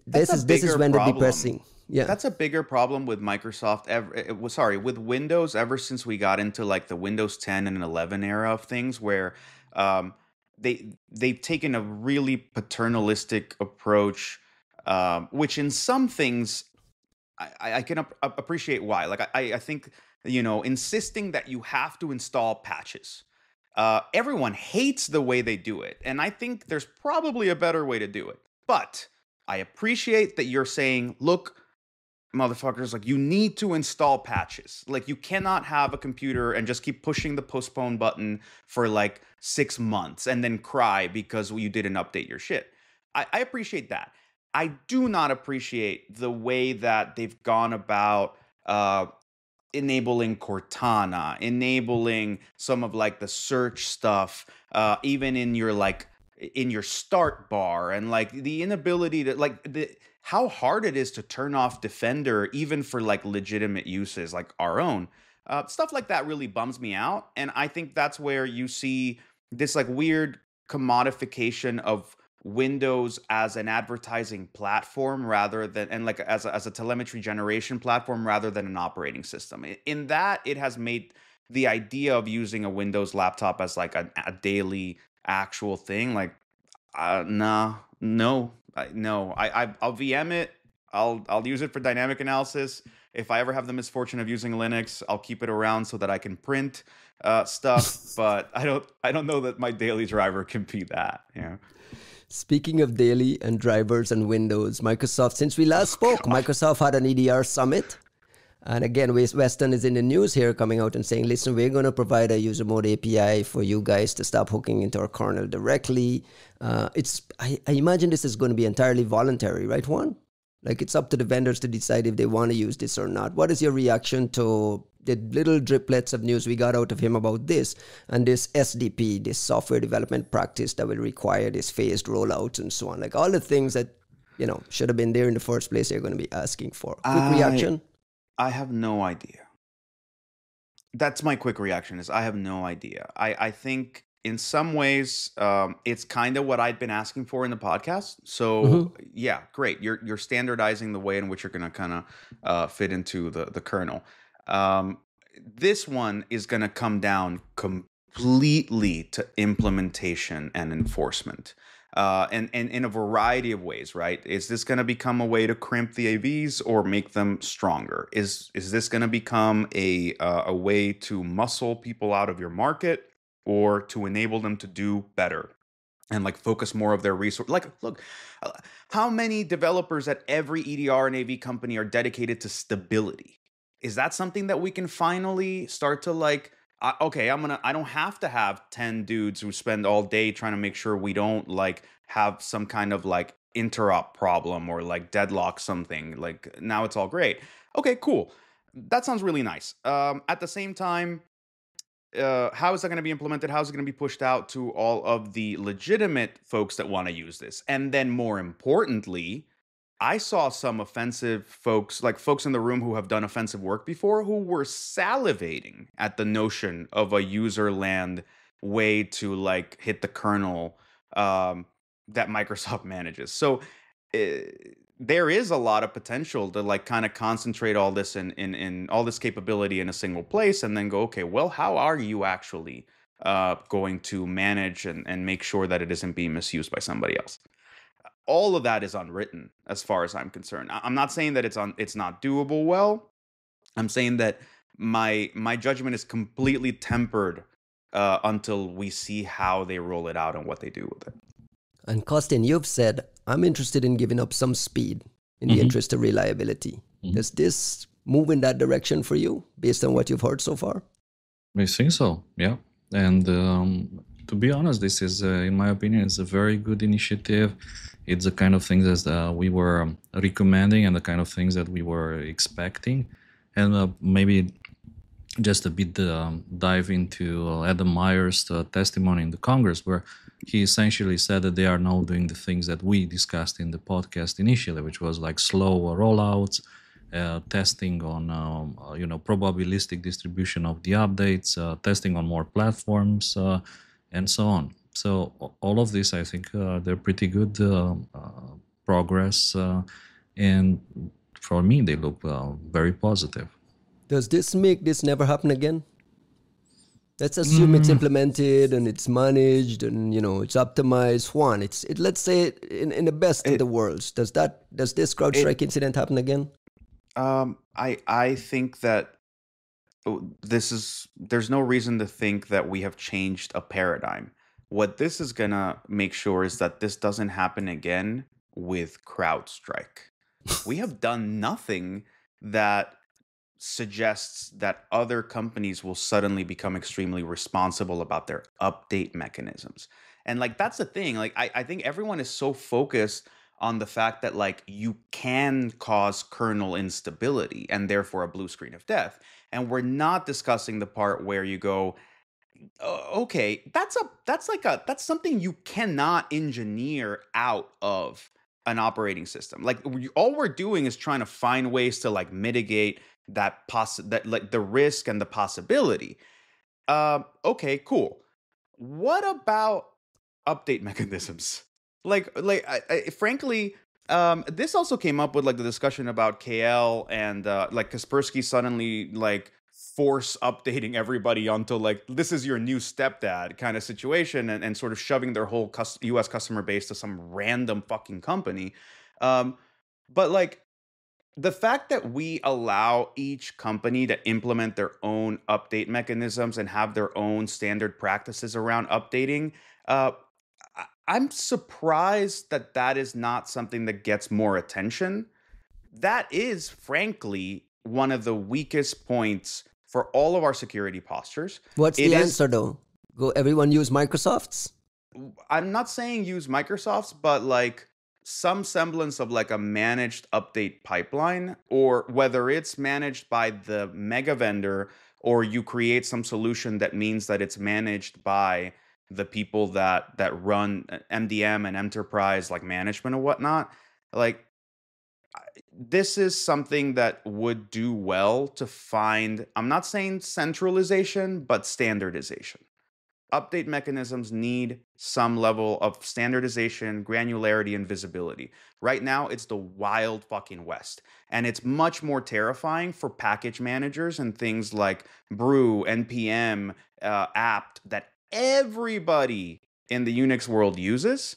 This is when the depressing. Yeah, that's a bigger problem with Microsoft. With Windows ever since we got into like the Windows 10 and 11 era of things, where they've taken a really paternalistic approach, which in some things I can appreciate why. Like I think insisting that you have to install patches. Everyone hates the way they do it, and I think there's probably a better way to do it. But I appreciate that you're saying, look, motherfuckers, like you need to install patches. Like you cannot have a computer and just keep pushing the postpone button for like 6 months and then cry because you didn't update your shit. I appreciate that. I do not appreciate the way that they've gone about enabling Cortana, enabling some of like the search stuff, even in your start bar, and like the inability to how hard it is to turn off Defender even for like legitimate uses like our own. Stuff like that really bums me out. And I think that's where you see this like weird commodification of Windows as an advertising platform rather than, and like as a telemetry generation platform rather than an operating system. In that, it has made the idea of using a Windows laptop as like a daily actual thing. Like, I'll VM it. I'll use it for dynamic analysis. If I ever have the misfortune of using Linux, I'll keep it around so that I can print stuff. But I don't know that my daily driver can be that. Yeah. Speaking of daily and drivers and Windows, Microsoft, since we last spoke, Microsoft had an EDR summit. And again, Weston is in the news here coming out and saying, listen, we're going to provide a user mode API for you guys to stop hooking into our kernel directly. I imagine this is going to be entirely voluntary, right, Juan? Like it's up to the vendors to decide if they want to use this or not. What is your reaction to the little driplets of news we got out of him about this and this SDP, this software development practice that will require this phased rollouts and so on? Like all the things that, should have been there in the first place, they're going to be asking for. Quick reaction? I have no idea. That's my quick reaction is I have no idea. I think in some ways, it's kind of what I'd been asking for in the podcast. So yeah, great. You're standardizing the way in which you're going to kind of fit into the kernel. This one is going to come down completely to implementation and enforcement. And in a variety of ways, right? Is this going to become a way to crimp the AVs or make them stronger? Is this going to become a way to muscle people out of your market or to enable them to do better and like focus more of their resource? Like, look, how many developers at every EDR and AV company are dedicated to stability? Is that something that we can finally start to like? Okay, I don't have to have 10 dudes who spend all day trying to make sure we don't like have some kind of like interop problem or like deadlock something. Like now it's all great. Okay, cool. That sounds really nice. At the same time, how is that going to be implemented? How is it going to be pushed out to all of the legitimate folks that want to use this? And then more importantly, I saw some offensive folks, like folks in the room who have done offensive work before, who were salivating at the notion of a user land way to like hit the kernel that Microsoft manages. So uh, there is a lot of potential to like kind of concentrate all this in all this capability in a single place, and then go, okay, well, how are you actually going to manage and make sure that it isn't being misused by somebody else? All of that is unwritten as far as I'm concerned. I'm not saying that it's not doable well. I'm saying that my judgment is completely tempered until we see how they roll it out and what they do with it. And Costin, you've said, I'm interested in giving up some speed in the interest of reliability. Does this move in that direction for you based on what you've heard so far? I think so, yeah. And to be honest, this is, in my opinion, it's a very good initiative. It's the kind of things that we were recommending and the kind of things that we were expecting. And maybe just a bit dive into Adam Meyer's testimony in the Congress, where he essentially said that they are now doing the things that we discussed in the podcast initially, which was like slow rollouts, testing on probabilistic distribution of the updates, testing on more platforms, and so on. So all of this, I think, they're pretty good progress, and for me, they look very positive. Does this make this never happen again? Let's assume it's implemented and it's managed and it's optimized. Juan, let's say in the best of the worlds. Does this CrowdStrike incident happen again? I think that there's no reason to think that we have changed a paradigm. What this is gonna make sure is that this doesn't happen again with CrowdStrike. We have done nothing that suggests that other companies will suddenly become extremely responsible about their update mechanisms. And like that's the thing. Like I think everyone is so focused on the fact that like you can cause kernel instability and therefore a blue screen of death. And we're not discussing the part where you go, okay, that's something you cannot engineer out of an operating system. Like all we're doing is trying to find ways to like mitigate that like the risk and the possibility. Okay, cool. What about update mechanisms? Frankly, this also came up with like the discussion about KL and like Kaspersky suddenly like force updating everybody onto like this is your new stepdad kind of situation, and sort of shoving their whole US customer base to some random fucking company. But like the fact that we allow each company to implement their own update mechanisms and have their own standard practices around updating, I'm surprised that that is not something that gets more attention. That is, frankly, one of the weakest points for all of our security postures. What's the answer, though? Go everyone use Microsoft's? I'm not saying use Microsoft's, but like some semblance of like a managed update pipeline, or whether it's managed by the mega vendor or you create some solution that means that it's managed by the people that run MDM and enterprise like management and whatnot. Like this is something that would do well to find, I'm not saying centralization, but standardization. Update mechanisms need some level of standardization, granularity, and visibility. Right now, it's the wild fucking west. And it's much more terrifying for package managers and things like Brew, NPM, apt that everybody in the Unix world uses,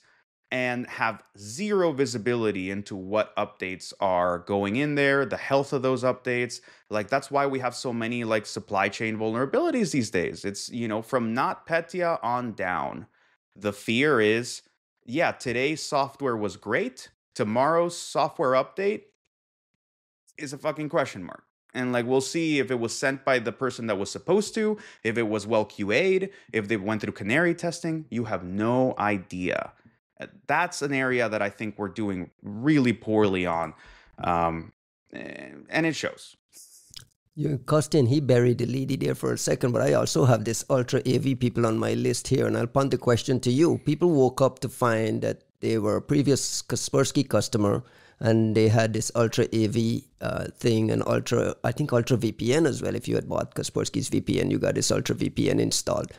and have zero visibility into what updates are going in there, the health of those updates. Like that's why we have so many like supply chain vulnerabilities these days. It's, from NotPetya on down. The fear is, yeah, today's software was great. Tomorrow's software update is a fucking question mark. And like we'll see if it was sent by the person that was supposed to, if it was well QA'd, if they went through canary testing. You have no idea. That's an area that I think we're doing really poorly on, and it shows. Costin, he buried the lead there for a second, but I also have this Ultra AV people on my list here, and I'll punt the question to you. People woke up to find that they were a previous Kaspersky customer, and they had this Ultra AV thing, and I think Ultra VPN as well. If you had bought Kaspersky's VPN, you got this Ultra VPN installed.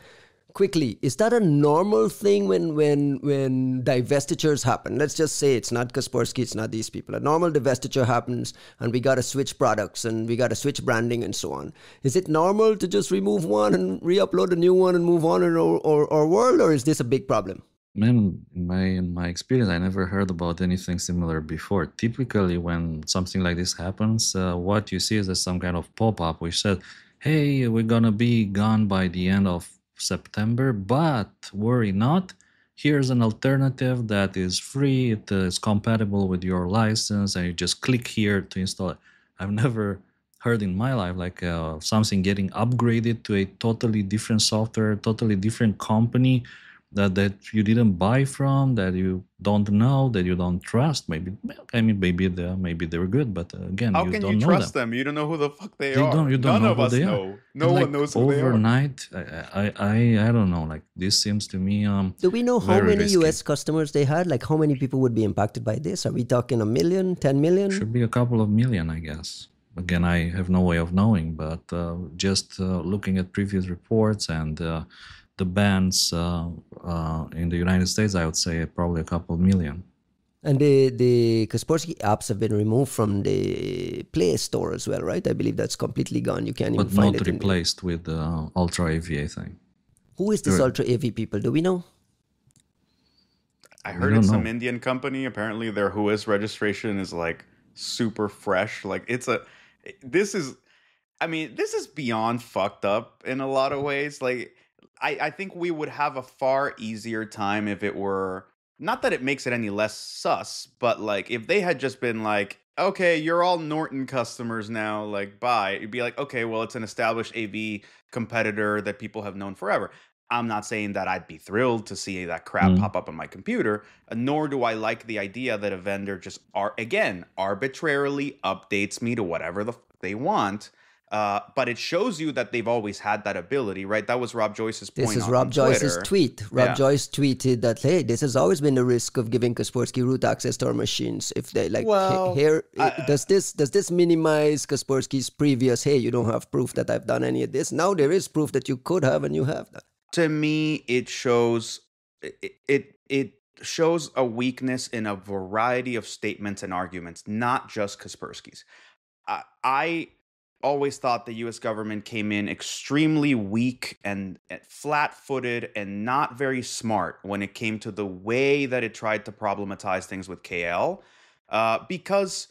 Quickly, is that a normal thing when divestitures happen? Let's just say it's not Kaspersky, it's not these people. A normal divestiture happens, and we got to switch products, and we got to switch branding, and so on. Is it normal to just remove one and re-upload a new one and move on in our world, or is this a big problem? Man, in my experience, I never heard about anything similar before. Typically, when something like this happens, what you see is there's some kind of pop-up which said, hey, we're going to be gone by the end of September, but worry not. Here's an alternative that is free. It is compatible with your license, and you just click here to install it. I've never heard in my life like something getting upgraded to a totally different software, totally different company that you didn't buy from, that you don't know, that you don't trust. Maybe they're good, but again, how you can don't you know trust them. You don't know who the fuck they are. You don't None know of who us they know. are. No one knows who they are. Overnight, I don't know. Like this seems to me. Do we know how many risky. US customers they had? Like how many people would be impacted by this? Are we talking 1 million, 10 million? Should be a couple of million, I guess. Again, I have no way of knowing, but just looking at previous reports and the bans in the United States, I would say probably a couple of million. And the Kaspersky apps have been removed from the Play Store as well, right? I believe that's completely gone. You can't even find it. But not replaced with the Ultra AV, I think. Who is this Ultra AV people? Do we know? I heard it's some Indian company. Apparently their WHOIS registration is like super fresh. Like this is beyond fucked up in a lot of ways. Like I think we would have a far easier time if it were, not that it makes it any less sus, but like if they had just been like, okay, you're all Norton customers now, like bye. It'd be like, okay, well, it's an established AV competitor that people have known forever. I'm not saying that I'd be thrilled to see that crap pop up on my computer, nor do I like the idea that a vendor just arbitrarily updates me to whatever the fuck they want. But it shows you that they've always had that ability, right? That was Rob Joyce's point. This is Rob Joyce's tweet. Rob Joyce tweeted that, hey, this has always been the risk of giving Kaspersky root access to our machines. If they like, does this minimize Kaspersky's previous, hey, you don't have proof that I've done any of this? Now there is proof that you could have, and you have that. To me, it shows a weakness in a variety of statements and arguments, not just Kaspersky's. I always thought the U.S. government came in extremely weak and flat-footed and not very smart when it came to the way that it tried to problematize things with KL, because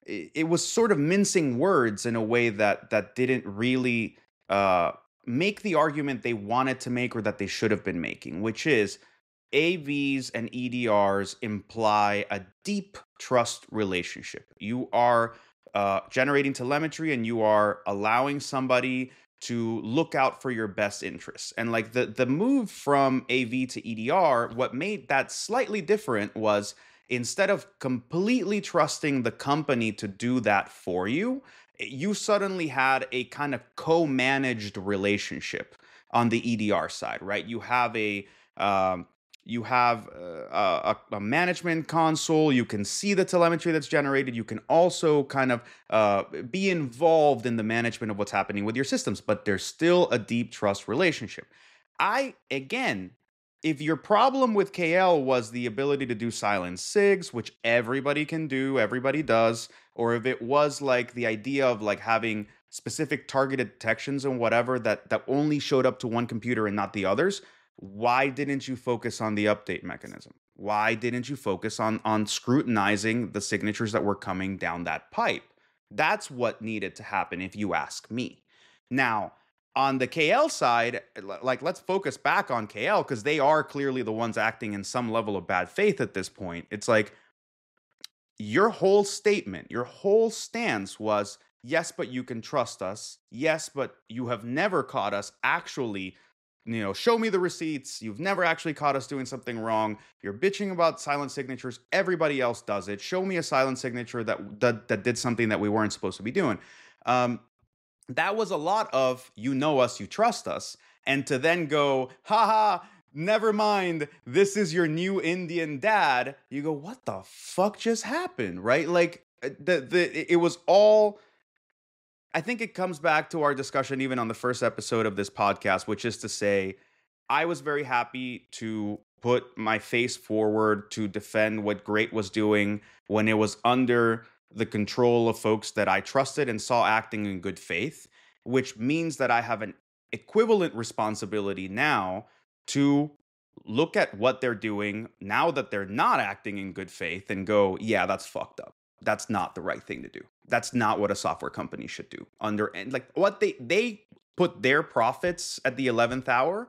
it was sort of mincing words in a way that didn't really make the argument they wanted to make or that they should have been making, which is AVs and EDRs imply a deep trust relationship. You are generating telemetry and you are allowing somebody to look out for your best interests. And like the move from AV to EDR, what made that slightly different was instead of completely trusting the company to do that for you, you suddenly had a kind of co-managed relationship on the EDR side, right? You have a management console. You can see the telemetry that's generated. You can also kind of be involved in the management of what's happening with your systems, but there's still a deep trust relationship. If your problem with KL was the ability to do silent SIGs, which everybody can do, everybody does, or if it was like the idea of like having specific targeted detections and whatever that only showed up to one computer and not the others, why didn't you focus on the update mechanism? Why didn't you focus on scrutinizing the signatures that were coming down that pipe? That's what needed to happen, if you ask me. Now, on the KL side, like let's focus back on KL because they are clearly the ones acting in some level of bad faith at this point. It's like your whole statement, your whole stance was, yes, but you can trust us. Yes, but you have never caught us actually show me the receipts. You've never actually caught us doing something wrong. You're bitching about silent signatures. Everybody else does it. Show me a silent signature that did something that we weren't supposed to be doing. That was a lot of, you know us, you trust us. And to then go, haha, never mind, this is your new Indian dad. You go, what the fuck just happened, right? Like, it was all... I think it comes back to our discussion even on the first episode of this podcast, which is to say, I was very happy to put my face forward to defend what Great was doing when it was under the control of folks that I trusted and saw acting in good faith, which means that I have an equivalent responsibility now to look at what they're doing now that they're not acting in good faith and go, yeah, that's fucked up. That's not the right thing to do. That's not what a software company should do. What they put their profits at the 11th hour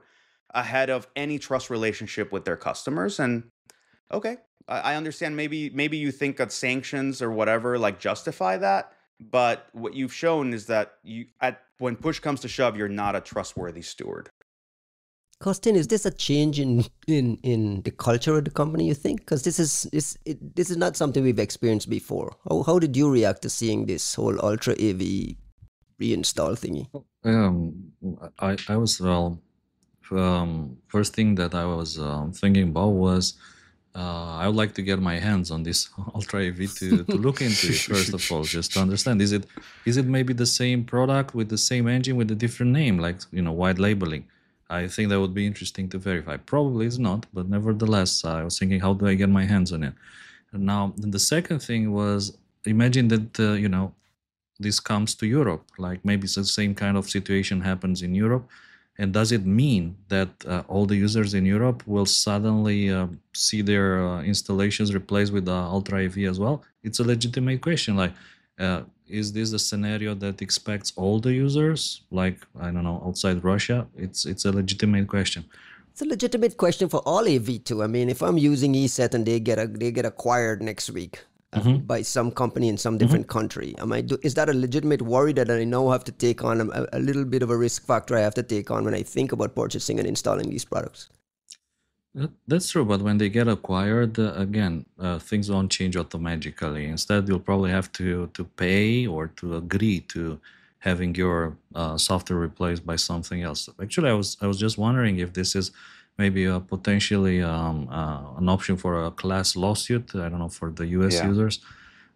ahead of any trust relationship with their customers. And okay, I understand maybe you think that sanctions or whatever like justify that, but what you've shown is that when push comes to shove, you're not a trustworthy steward. Costin, is this a change in the culture of the company, you think? Because this is not something we've experienced before. How did you react to seeing this whole Ultra AV reinstall thingy? I was, first thing that I was thinking about was I would like to get my hands on this Ultra AV to look into it, first of all, just to understand. Is it maybe the same product with the same engine with a different name, like, white labeling? I think that would be interesting to verify. Probably it's not, but nevertheless, I was thinking, how do I get my hands on it? And now, the second thing was, imagine that, this comes to Europe. Like maybe it's the same kind of situation happens in Europe. And does it mean that all the users in Europe will suddenly see their installations replaced with Ultra AV as well? It's a legitimate question. Like, is this a scenario that expects all the users, like, I don't know, outside Russia? It's a legitimate question. It's a legitimate question for all AV too. I mean, if I'm using ESET and they get acquired next week by some company in some different country, is that a legitimate worry that I now have to take on, a little bit of a risk factor I have to take on when I think about purchasing and installing these products? That's true, but when they get acquired, again, things don't change automatically. Instead, you'll probably have to pay or to agree to having your software replaced by something else. Actually, I was just wondering if this is maybe potentially an option for a class lawsuit. I don't know, for the U.S. users,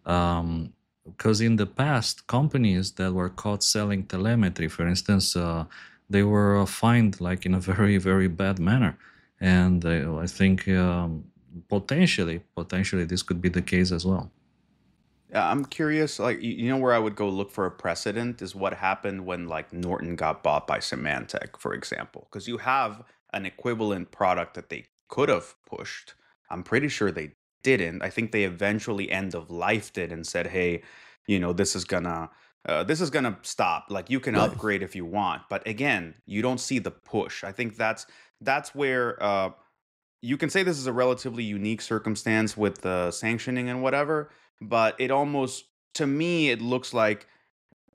because in the past, companies that were caught selling telemetry, for instance, they were fined like in a very, very bad manner. And I think potentially this could be the case as well. Yeah, I'm curious, like, where I would go look for a precedent is what happened when like Norton got bought by Symantec, for example, because you have an equivalent product that they could have pushed. I'm pretty sure they didn't. I think they eventually end of lifed it and said, hey, this is gonna stop. Like, you can upgrade if you want, but again, you don't see the push. I think that's where you can say this is a relatively unique circumstance with the sanctioning and whatever, but it almost, to me, it looks like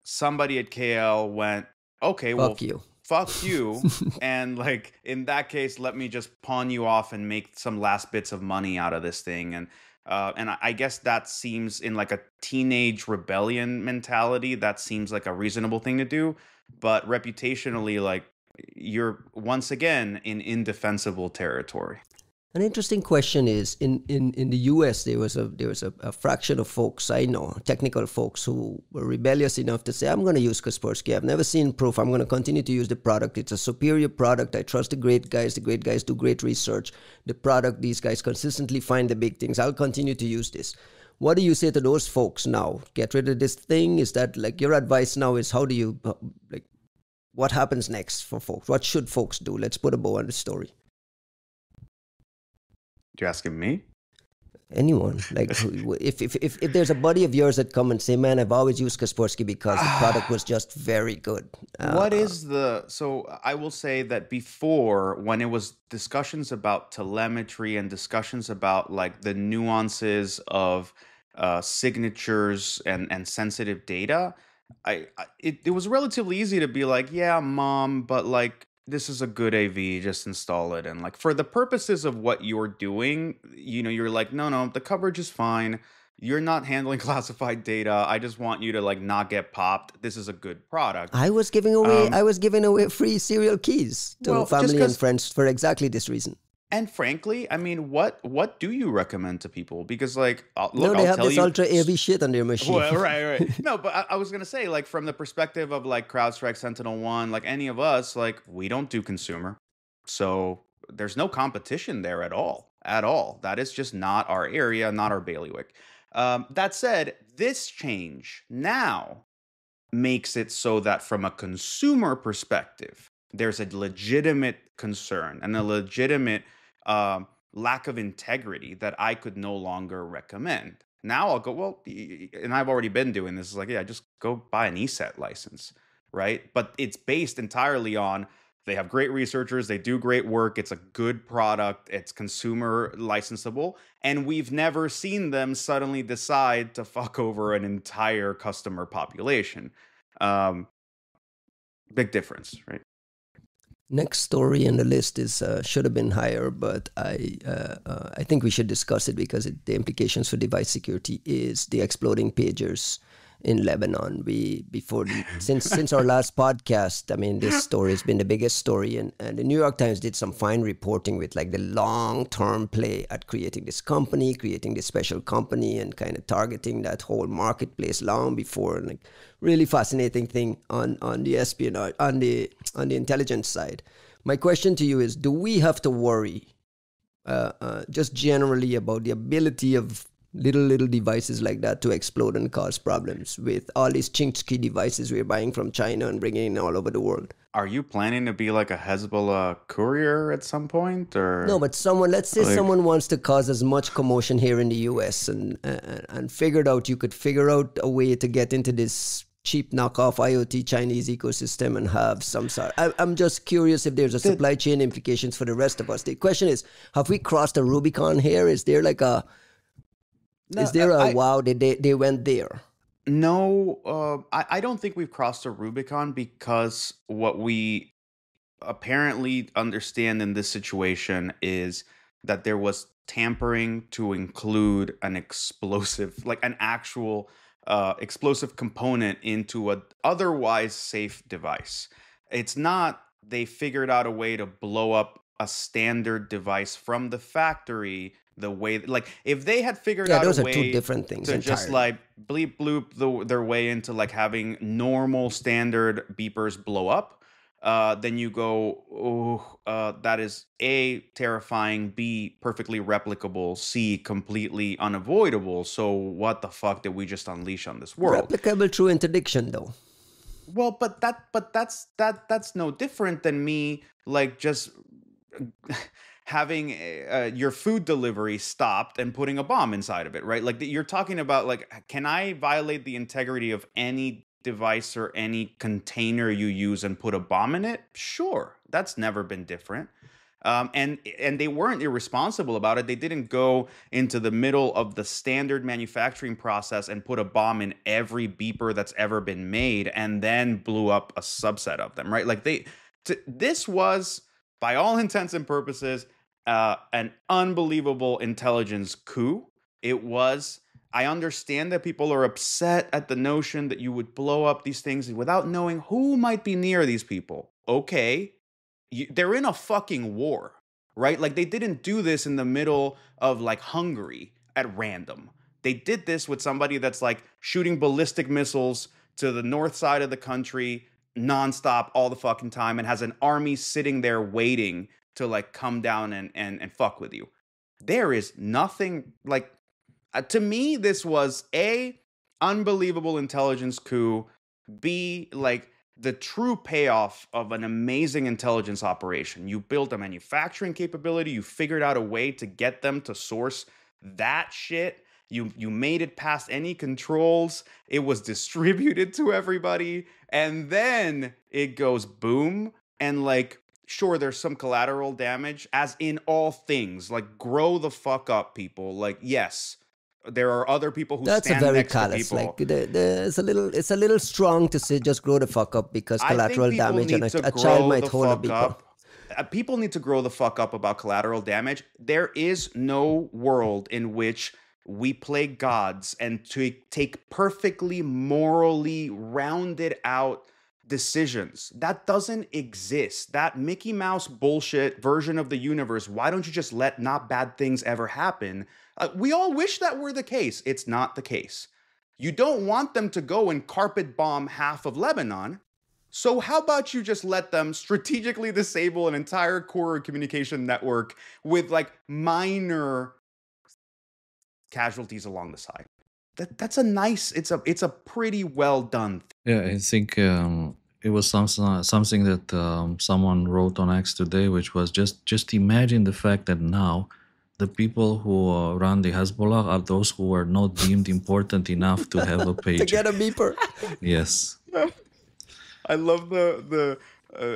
somebody at KL went, okay, fuck you. And like, in that case, let me just pawn you off and make some last bits of money out of this thing. And I guess that seems, in like a teenage rebellion mentality, that seems like a reasonable thing to do. But reputationally, like, you're once again in indefensible territory. An interesting question is, in the US, there was a fraction of folks I know, technical folks, who were rebellious enough to say, I'm going to use Kaspersky. I've never seen proof. I'm going to continue to use the product. It's a superior product. I trust the great guys. The great guys do great research. The product, these guys consistently find the big things. I'll continue to use this. What do you say to those folks now? Get rid of this thing? Is that, like, your advice now is, how do you, like, what happens next for folks? What should folks do? Let's put a bow on the story. You asking me? Anyone. Like, if there's a buddy of yours that come and say, man, I've always used Kaspersky because the product was just very good. So I will say that before, when it was discussions about telemetry and discussions about like the nuances of signatures and sensitive data, it was relatively easy to be like, yeah, mom, but like, this is a good AV, just install it. And like for the purposes of what you're doing, you're like, no, the coverage is fine. You're not handling classified data. I just want you to like not get popped. This is a good product. I was giving away free serial keys to Well, just family and friends for exactly this reason. And frankly, I mean, what do you recommend to people? Because like, look, they I'll have tell this you. ultra AV shit on their machine. Well, right. No, but I was gonna say, like, from the perspective of like CrowdStrike, SentinelOne, like any of us, like we don't do consumer, so there's no competition there at all. At all. That is just not our area, not our bailiwick. That said, this change now makes it so that from a consumer perspective, there's a legitimate concern and a legitimate lack of integrity that I could no longer recommend. Now I'll go, well, and I've already been doing this. It's like, yeah, just go buy an ESET license, right? But it's based entirely on they have great researchers, they do great work, it's a good product, it's consumer licensable, and we've never seen them suddenly decide to fuck over an entire customer population. Big difference, right? Next story in the list is should have been higher, but I think we should discuss it because the implications for device security is the exploding pagers in Lebanon. Since our last podcast, I mean, this story has been the biggest story, and the New York Times did some fine reporting with like the long-term play at creating this special company, and kind of targeting that whole marketplace long before. Like, really fascinating thing on the espionage, on the intelligence side. My question to you is: do we have to worry, just generally, about the ability of little devices like that to explode and cause problems with all these Chinksky devices we're buying from China and bringing in all over the world? Are you planning to be like a Hezbollah courier at some point, or no? But let's say someone wants to cause as much commotion here in the U.S. and you could figure out a way to get into this cheap knockoff IoT Chinese ecosystem and have some sort. I'm just curious if there's a supply chain implications for the rest of us. The question is, have we crossed a Rubicon here? Is there like a wow, they went there? No, I don't think we've crossed a Rubicon, because what we apparently understand in this situation is that there was tampering to include an explosive, like an actual explosive component into a otherwise safe device. It's not they figured out a way to blow up a standard device from the factory the way, like if they had figured out those a are way two different things to entirely. just like bleep bloop their way into like having normal standard beepers blow up, then you go, that is A, terrifying, B, perfectly replicable, C, completely unavoidable. So what the fuck did we just unleash on this world? Replicable through interdiction, though. Well, but that's no different than me like just having your food delivery stopped and putting a bomb inside of it, right? Like you're talking about like, can I violate the integrity of any device or any container you use and put a bomb in it? Sure, that's never been different. And they weren't irresponsible about it. They didn't go into the middle of the standard manufacturing process and put a bomb in every beeper that's ever been made and then blew up a subset of them, right? Like this was, by all intents and purposes, an unbelievable intelligence coup. It was. I understand that people are upset at the notion that you would blow up these things without knowing who might be near these people. Okay. They're in a fucking war, right? Like they didn't do this in the middle of like Hungary at random. They did this with somebody that's like shooting ballistic missiles to the north side of the country nonstop all the fucking time and has an army sitting there waiting to like come down and fuck with you. There is nothing like, to me, this was A, unbelievable intelligence coup, B, like the true payoff of an amazing intelligence operation. You built a manufacturing capability, you figured out a way to get them to source that shit. You made it past any controls. It was distributed to everybody. And then it goes boom. And like, sure, there's some collateral damage, as in all things. Like, grow the fuck up, people. Like, yes, There are other people who That's a stand very next to callous. people. Like it's a little strong to say just grow the fuck up because collateral damage and a child might hold a beeper. People need to grow the fuck up about collateral damage. There is no world in which we play gods and to take perfectly morally rounded out decisions. That doesn't exist. That Mickey Mouse bullshit version of the universe, why don't you just let not bad things ever happen? We all wish that were the case. It's not the case. You don't want them to go and carpet bomb half of Lebanon. So how about you just let them strategically disable an entire core communication network with like minor casualties along the side? That's a nice, it's a pretty well done thing. Yeah, I think it was something that someone wrote on X today, which was just imagine the fact that now the people who run the Hezbollah are those who are not deemed important enough to have a pager. To get a beeper. Yes. I love the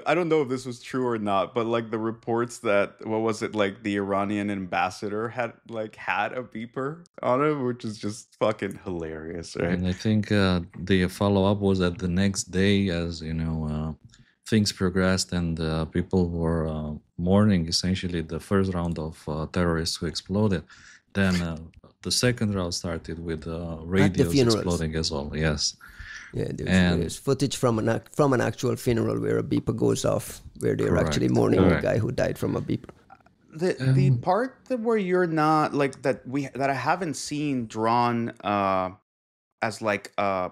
I don't know if this was true or not, but like the reports that, what was it, like the Iranian ambassador had a beeper on him, which is just fucking hilarious, right? And I think the follow-up was that the next day, as you know, things progressed and people were mourning essentially the first round of terrorists who exploded. Then the second round started with radios exploding as well. Yes. Yeah, there's footage from an actual funeral where a beeper goes off, where they're actually mourning the guy who died from a beeper. The part where you're not like that I haven't seen drawn as like I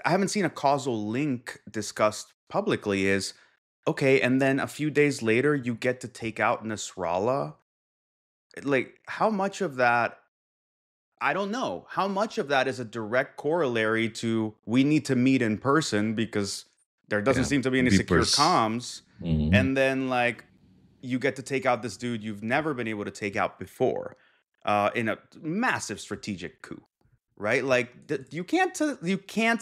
haven't seen a causal link discussed publicly is okay, and then a few days later you get to take out Nasrallah. Like, how much of that? I don't know. How much of that is a direct corollary to we need to meet in person because there doesn't seem to be any secure comms. Mm-hmm. And then like you get to take out this dude you've never been able to take out before in a massive strategic coup, right? Like you can't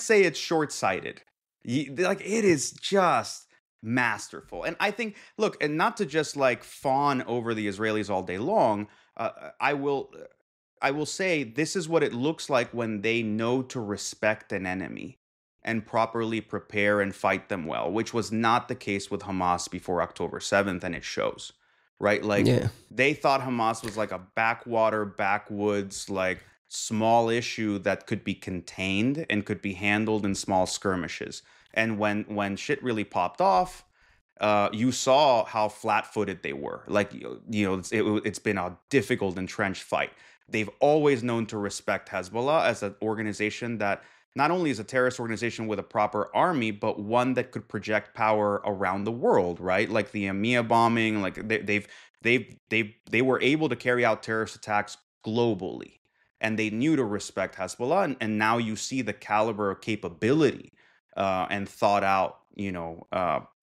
say it's short-sighted. Like it is just masterful. And I think, look, and not to just like fawn over the Israelis all day long, I will say this is what it looks like when they know to respect an enemy and properly prepare and fight them well, which was not the case with Hamas before October 7th, and it shows, right? Like they thought Hamas was like a backwater, backwoods, like small issue that could be contained and could be handled in small skirmishes. And when shit really popped off, you saw how flat-footed they were. Like, you know, it's been a difficult, entrenched fight. They've always known to respect Hezbollah as an organization that not only is a terrorist organization with a proper army, but one that could project power around the world, right? Like the EMEA bombing, like they were able to carry out terrorist attacks globally, and they knew to respect Hezbollah. And now you see the caliber of capability and thought out, you know,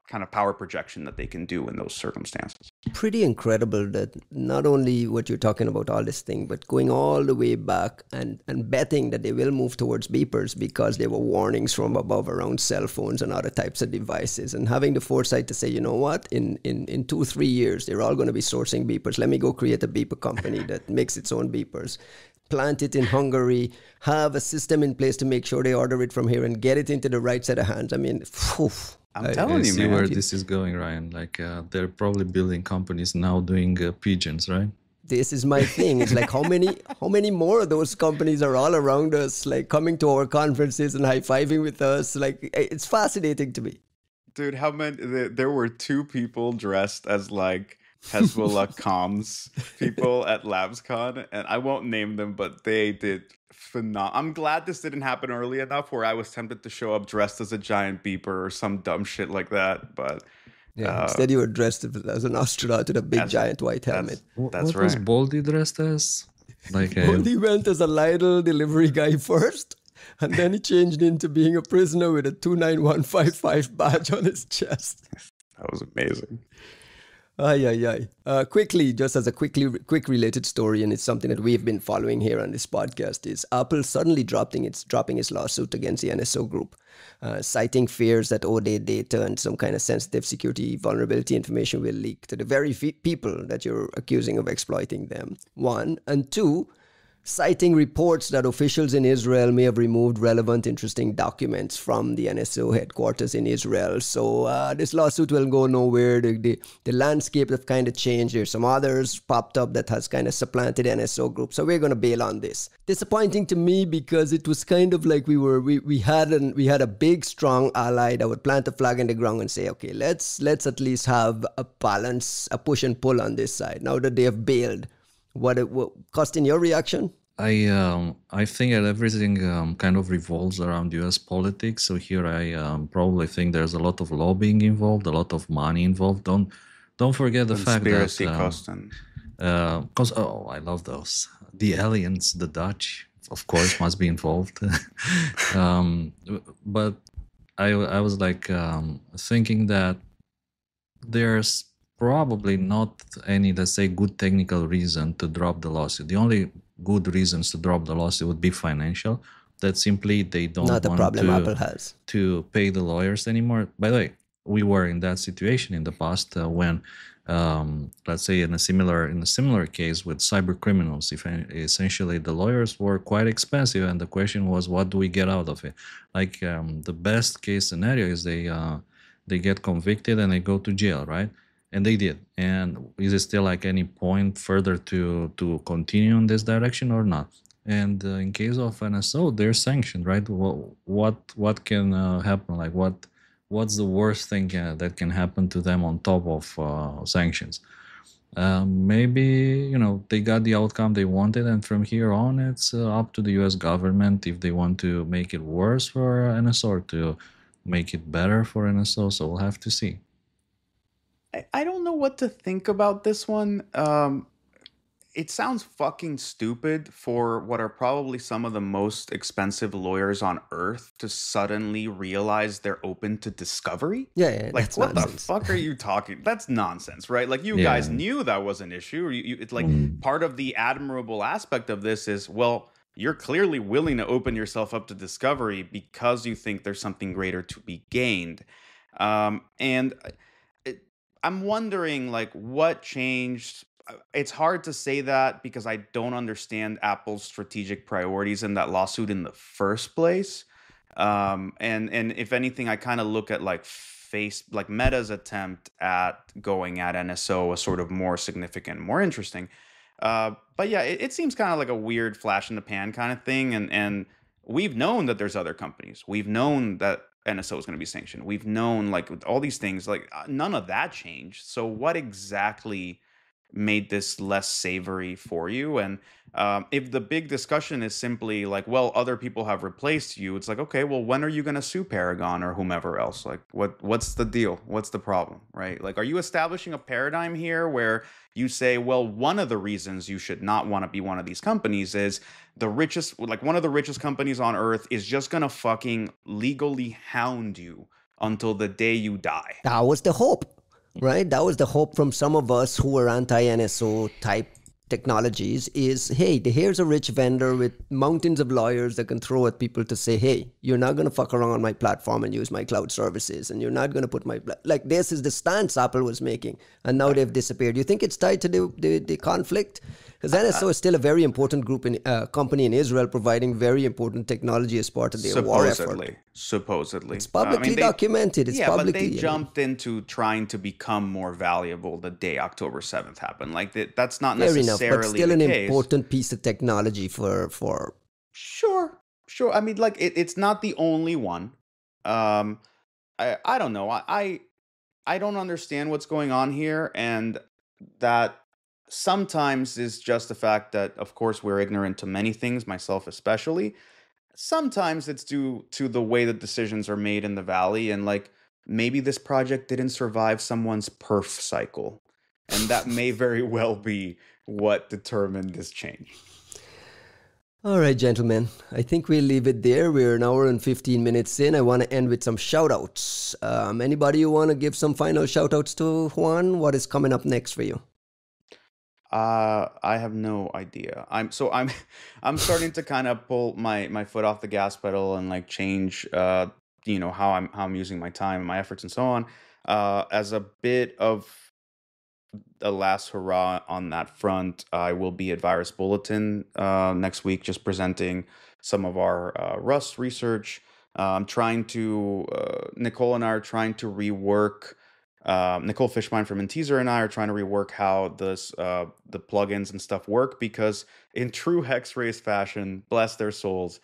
kind of power projection that they can do in those circumstances. Pretty incredible that not only what you're talking about, all this thing, but going all the way back and betting that they will move towards beepers because there were warnings from above around cell phones and other types of devices, and having the foresight to say, you know what, in 2-3 years, they're all going to be sourcing beepers. Let me go create a beeper company that makes its own beepers. Plant it in Hungary, have a system in place to make sure they order it from here and get it into the right set of hands. I mean, I'm telling you, see man. where this is going, Ryan. Like they're probably building companies now doing pigeons, right? This is my thing. It's like how many more of those companies are all around us, like coming to our conferences and high-fiving with us. Like, it's fascinating to me. Dude, how many? There were 2 people dressed as like Hezbollah comms people at LABScon, and I won't name them, but they did phenomenal. I'm glad this didn't happen early enough where I was tempted to show up dressed as a giant beeper or some dumb shit like that, but instead you were dressed as an astronaut with a big giant white helmet. That's what right. was Baldy dressed as? Like Baldy went as a Lidl delivery guy first, and then he changed into being a prisoner with a 29155 badge on his chest. That was amazing. Quickly, just as a quick related story, and it's something that we've been following here on this podcast, is Apple suddenly dropping its lawsuit against the NSO group, citing fears that their data and some kind of sensitive security vulnerability information will leak to the very people that you're accusing of exploiting them. 1, and 2, citing reports that officials in Israel may have removed relevant, interesting documents from the NSO headquarters in Israel. So this lawsuit will go nowhere. The landscape have kind of changed. There's some others popped up that has kind of supplanted NSO group. So we're going to bail on this. Disappointing to me because it was kind of like we had a big, strong ally that would plant a flag in the ground and say, okay, let's at least have a balance, a push and pull on this side. Now that they have bailed, what Costin, your reaction? I think that everything kind of revolves around U.S. politics. So here I probably think there's a lot of lobbying involved, a lot of money involved. Don't forget the fact that Conspiracy, Costin. Because I love those. The aliens, the Dutch, of course, must be involved. But I was like thinking that there's probably not any, let's say, good technical reason to drop the lawsuit. The only good reasons to drop the lawsuit would be financial. That simply they don't Not the want problem Apple has to pay the lawyers anymore. By the way, we were in that situation in the past when, let's say, in a similar case with cyber criminals, if essentially the lawyers were quite expensive, and the question was, what do we get out of it? Like the best case scenario is they get convicted and they go to jail, right? And they did. And is it still like any point further to continue in this direction or not? And in case of NSO, they're sanctioned, right? What can happen? Like what's the worst thing that can happen to them on top of sanctions? Maybe they got the outcome they wanted, and from here on, it's up to the U.S. government if they want to make it worse for NSO or to make it better for NSO. So we'll have to see. I don't know what to think about this one. It sounds fucking stupid for what are probably some of the most expensive lawyers on earth to suddenly realize they're open to discovery. Yeah, like that's what nonsense. the fuck are you talking? That's nonsense, right? Like you guys knew that was an issue. It's like part of the admirable aspect of this is, well, you're clearly willing to open yourself up to discovery because you think there's something greater to be gained. And I'm wondering, like, what changed? It's hard to say that because I don't understand Apple's strategic priorities in that lawsuit in the first place. And if anything, I kind of look at like Meta's attempt at going at NSO as sort of more significant, more interesting. But yeah, it seems kind of like a weird flash in the pan kind of thing. And we've known that there's other companies. We've known that NSO is going to be sanctioned. We've known like all these things, like none of that changed. So what exactly made this less savory for you? And if the big discussion is simply like, well, other people have replaced you, it's like, okay, well, when are you going to sue Paragon or whomever else? Like, what's the deal? What's the problem, right? Like, are you establishing a paradigm here where you say, well, one of the reasons you should not want to be one of these companies is the richest, like one of the richest companies on earth is just going to fucking legally hound you until the day you die. That was the hope, right? That was the hope from some of us who were anti-NSO type technologies is, hey, here's a rich vendor with mountains of lawyers that can throw at people to say, hey, you're not going to fuck around on my platform and use my cloud services, and you're not going to put my, like, this is the stance Apple was making, and now they've disappeared. Do you think it's tied to the conflict? Because NSO is still a very important group in company in Israel, providing very important technology as part of their war effort. Supposedly. It's publicly documented. It's publicly, but they jumped into trying to become more valuable the day October 7th happened. Like that's not necessarily the case. But still an important piece of technology for. Sure. I mean, like it's not the only one. I don't know. I don't understand what's going on here, and that sometimes is just the fact that, of course, we're ignorant to many things, myself especially. Sometimes it's due to the way that decisions are made in the Valley, and like maybe this project didn't survive someone's perf cycle, and that may very well be what determined this change. All right, gentlemen, I think we'll leave it there. We're an hour and 15 minutes in. I want to end with some shout outs. Anybody you want to give some final shout outs to, Juan? What is coming up next for you? I have no idea. I'm starting to kind of pull my foot off the gas pedal and like change how I'm using my time and my efforts and so on, as a bit of a last hurrah on that front, I will be at Virus Bulletin next week, just presenting some of our Rust research. I'm trying to, Nicole and I are trying to rework, Nicole Fishbein from Inteaser and I are trying to rework how the plugins and stuff work, because in true Hex-Race fashion, bless their souls,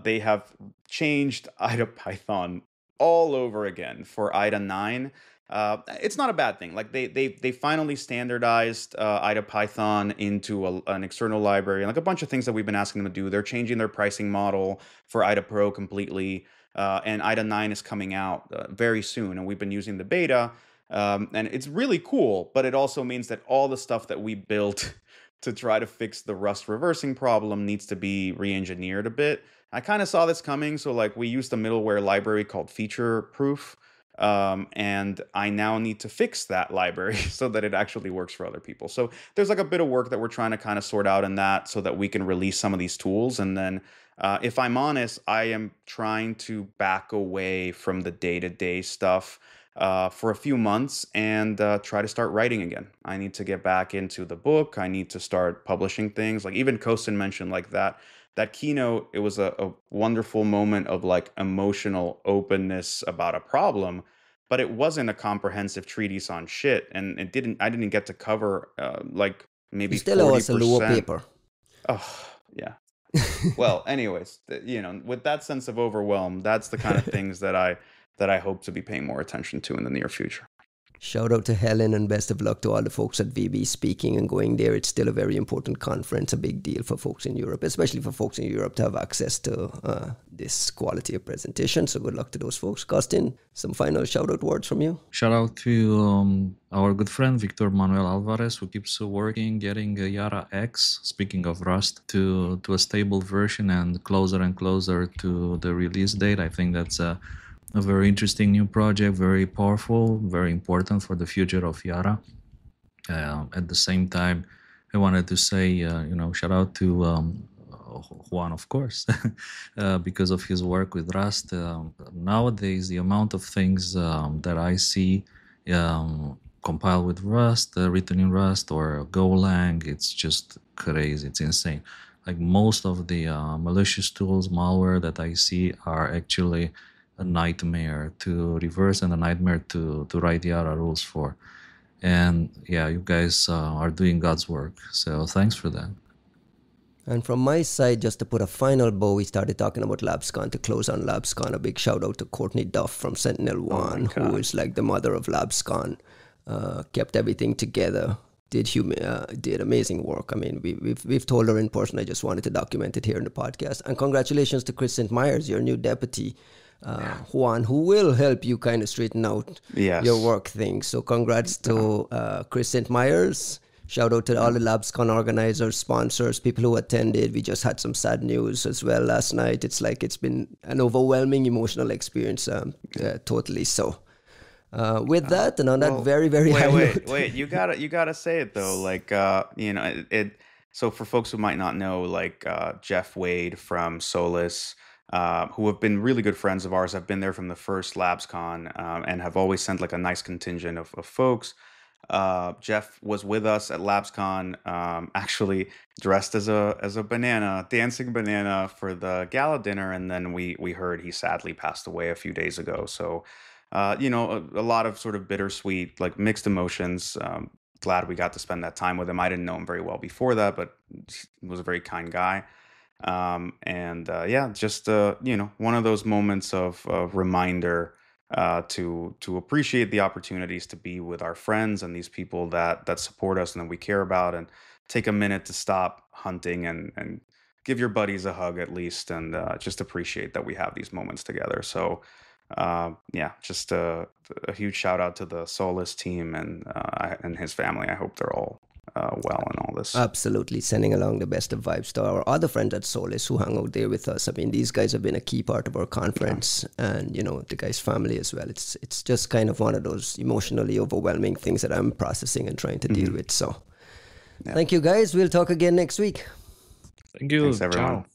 they have changed IDA Python all over again for IDA 9. It's not a bad thing. Like they finally standardized IDA Python into an external library, and like a bunch of things that we've been asking them to do. They're changing their pricing model for IDA Pro completely, and IDA 9 is coming out very soon, and we've been using the beta, and it's really cool. But it also means that all the stuff that we built to try to fix the Rust reversing problem needs to be re-engineered a bit. I kind of saw this coming, so like we used a middleware library called Feature Proof. And I now need to fix that library so that it actually works for other people. So there's like a bit of work that we're trying to kind of sort out in that, so that we can release some of these tools. And then if I'm honest, I am trying to back away from the day-to-day stuff for a few months and try to start writing again. I need to get back into the book. I need to start publishing things. Like even Costin mentioned like that keynote, it was a wonderful moment of like emotional openness about a problem, but it wasn't a comprehensive treatise on shit, and I didn't get to cover like maybe you still owe us a 40%. lower paper. Oh yeah. Well, anyways, you know, with that sense of overwhelm, that's the kind of things that I hope to be paying more attention to in the near future. Shout out to Helen, and best of luck to all the folks at VB speaking and going there. It's still a very important conference, a big deal for folks in Europe, especially for folks in Europe to have access to this quality of presentation. So good luck to those folks. Costin, some final shout out words from you? Shout out to our good friend Victor Manuel Alvarez, who keeps working, getting Yara X, speaking of Rust, to a stable version and closer to the release date. I think that's a very interesting new project, very powerful, very important for the future of Yara. At the same time, I wanted to say, shout out to Juan, of course, because of his work with Rust. Nowadays, the amount of things that I see compiled with Rust, written in Rust or Golang, it's just crazy. It's insane. Like most of the malicious tools, malware that I see are actually a nightmare to reverse and a nightmare to write Yara rules for. And yeah, you guys are doing God's work. So thanks for that. And from my side, just to put a final bow, we started talking about LABScon. To close on LABScon, a big shout out to Courtney Duff from SentinelLabs, who is like the mother of LABScon, kept everything together. Did amazing work. I mean, we've told her in person. I just wanted to document it here in the podcast. And congratulations to Chris St. Myers, your new deputy, Juan, who will help you kind of straighten out your work things. So congrats to Chris St. Myers. Shout out to all the LABScon organizers, sponsors, people who attended. We just had some sad news as well last night. It's like it's been an overwhelming emotional experience, totally. So with that, and on that very, very high note. Wait, you gotta say it though. Like, so for folks who might not know, like Jeff Wade from Solis, who have been really good friends of ours, have been there from the first LABScon, and have always sent like a nice contingent of folks. Jeff was with us at LABScon, actually dressed as a banana, dancing banana for the gala dinner, and then we heard he sadly passed away a few days ago. So, a lot of sort of bittersweet, like mixed emotions. Glad we got to spend that time with him. I didn't know him very well before that, but he was a very kind guy. Just one of those moments of reminder to appreciate the opportunities to be with our friends and these people that support us and that we care about, and take a minute to stop hunting and give your buddies a hug at least, and just appreciate that we have these moments together. So just a huge shout out to the Solis team and his family. I hope they're all well in all this. Absolutely. Sending along the best of vibes to our other friends at Solis who hung out there with us. I mean, these guys have been a key part of our conference, and the guy's family as well. It's just kind of one of those emotionally overwhelming things that I'm processing and trying to deal with. So thank you guys. We'll talk again next week. Thank you. Thanks, everyone. Ciao.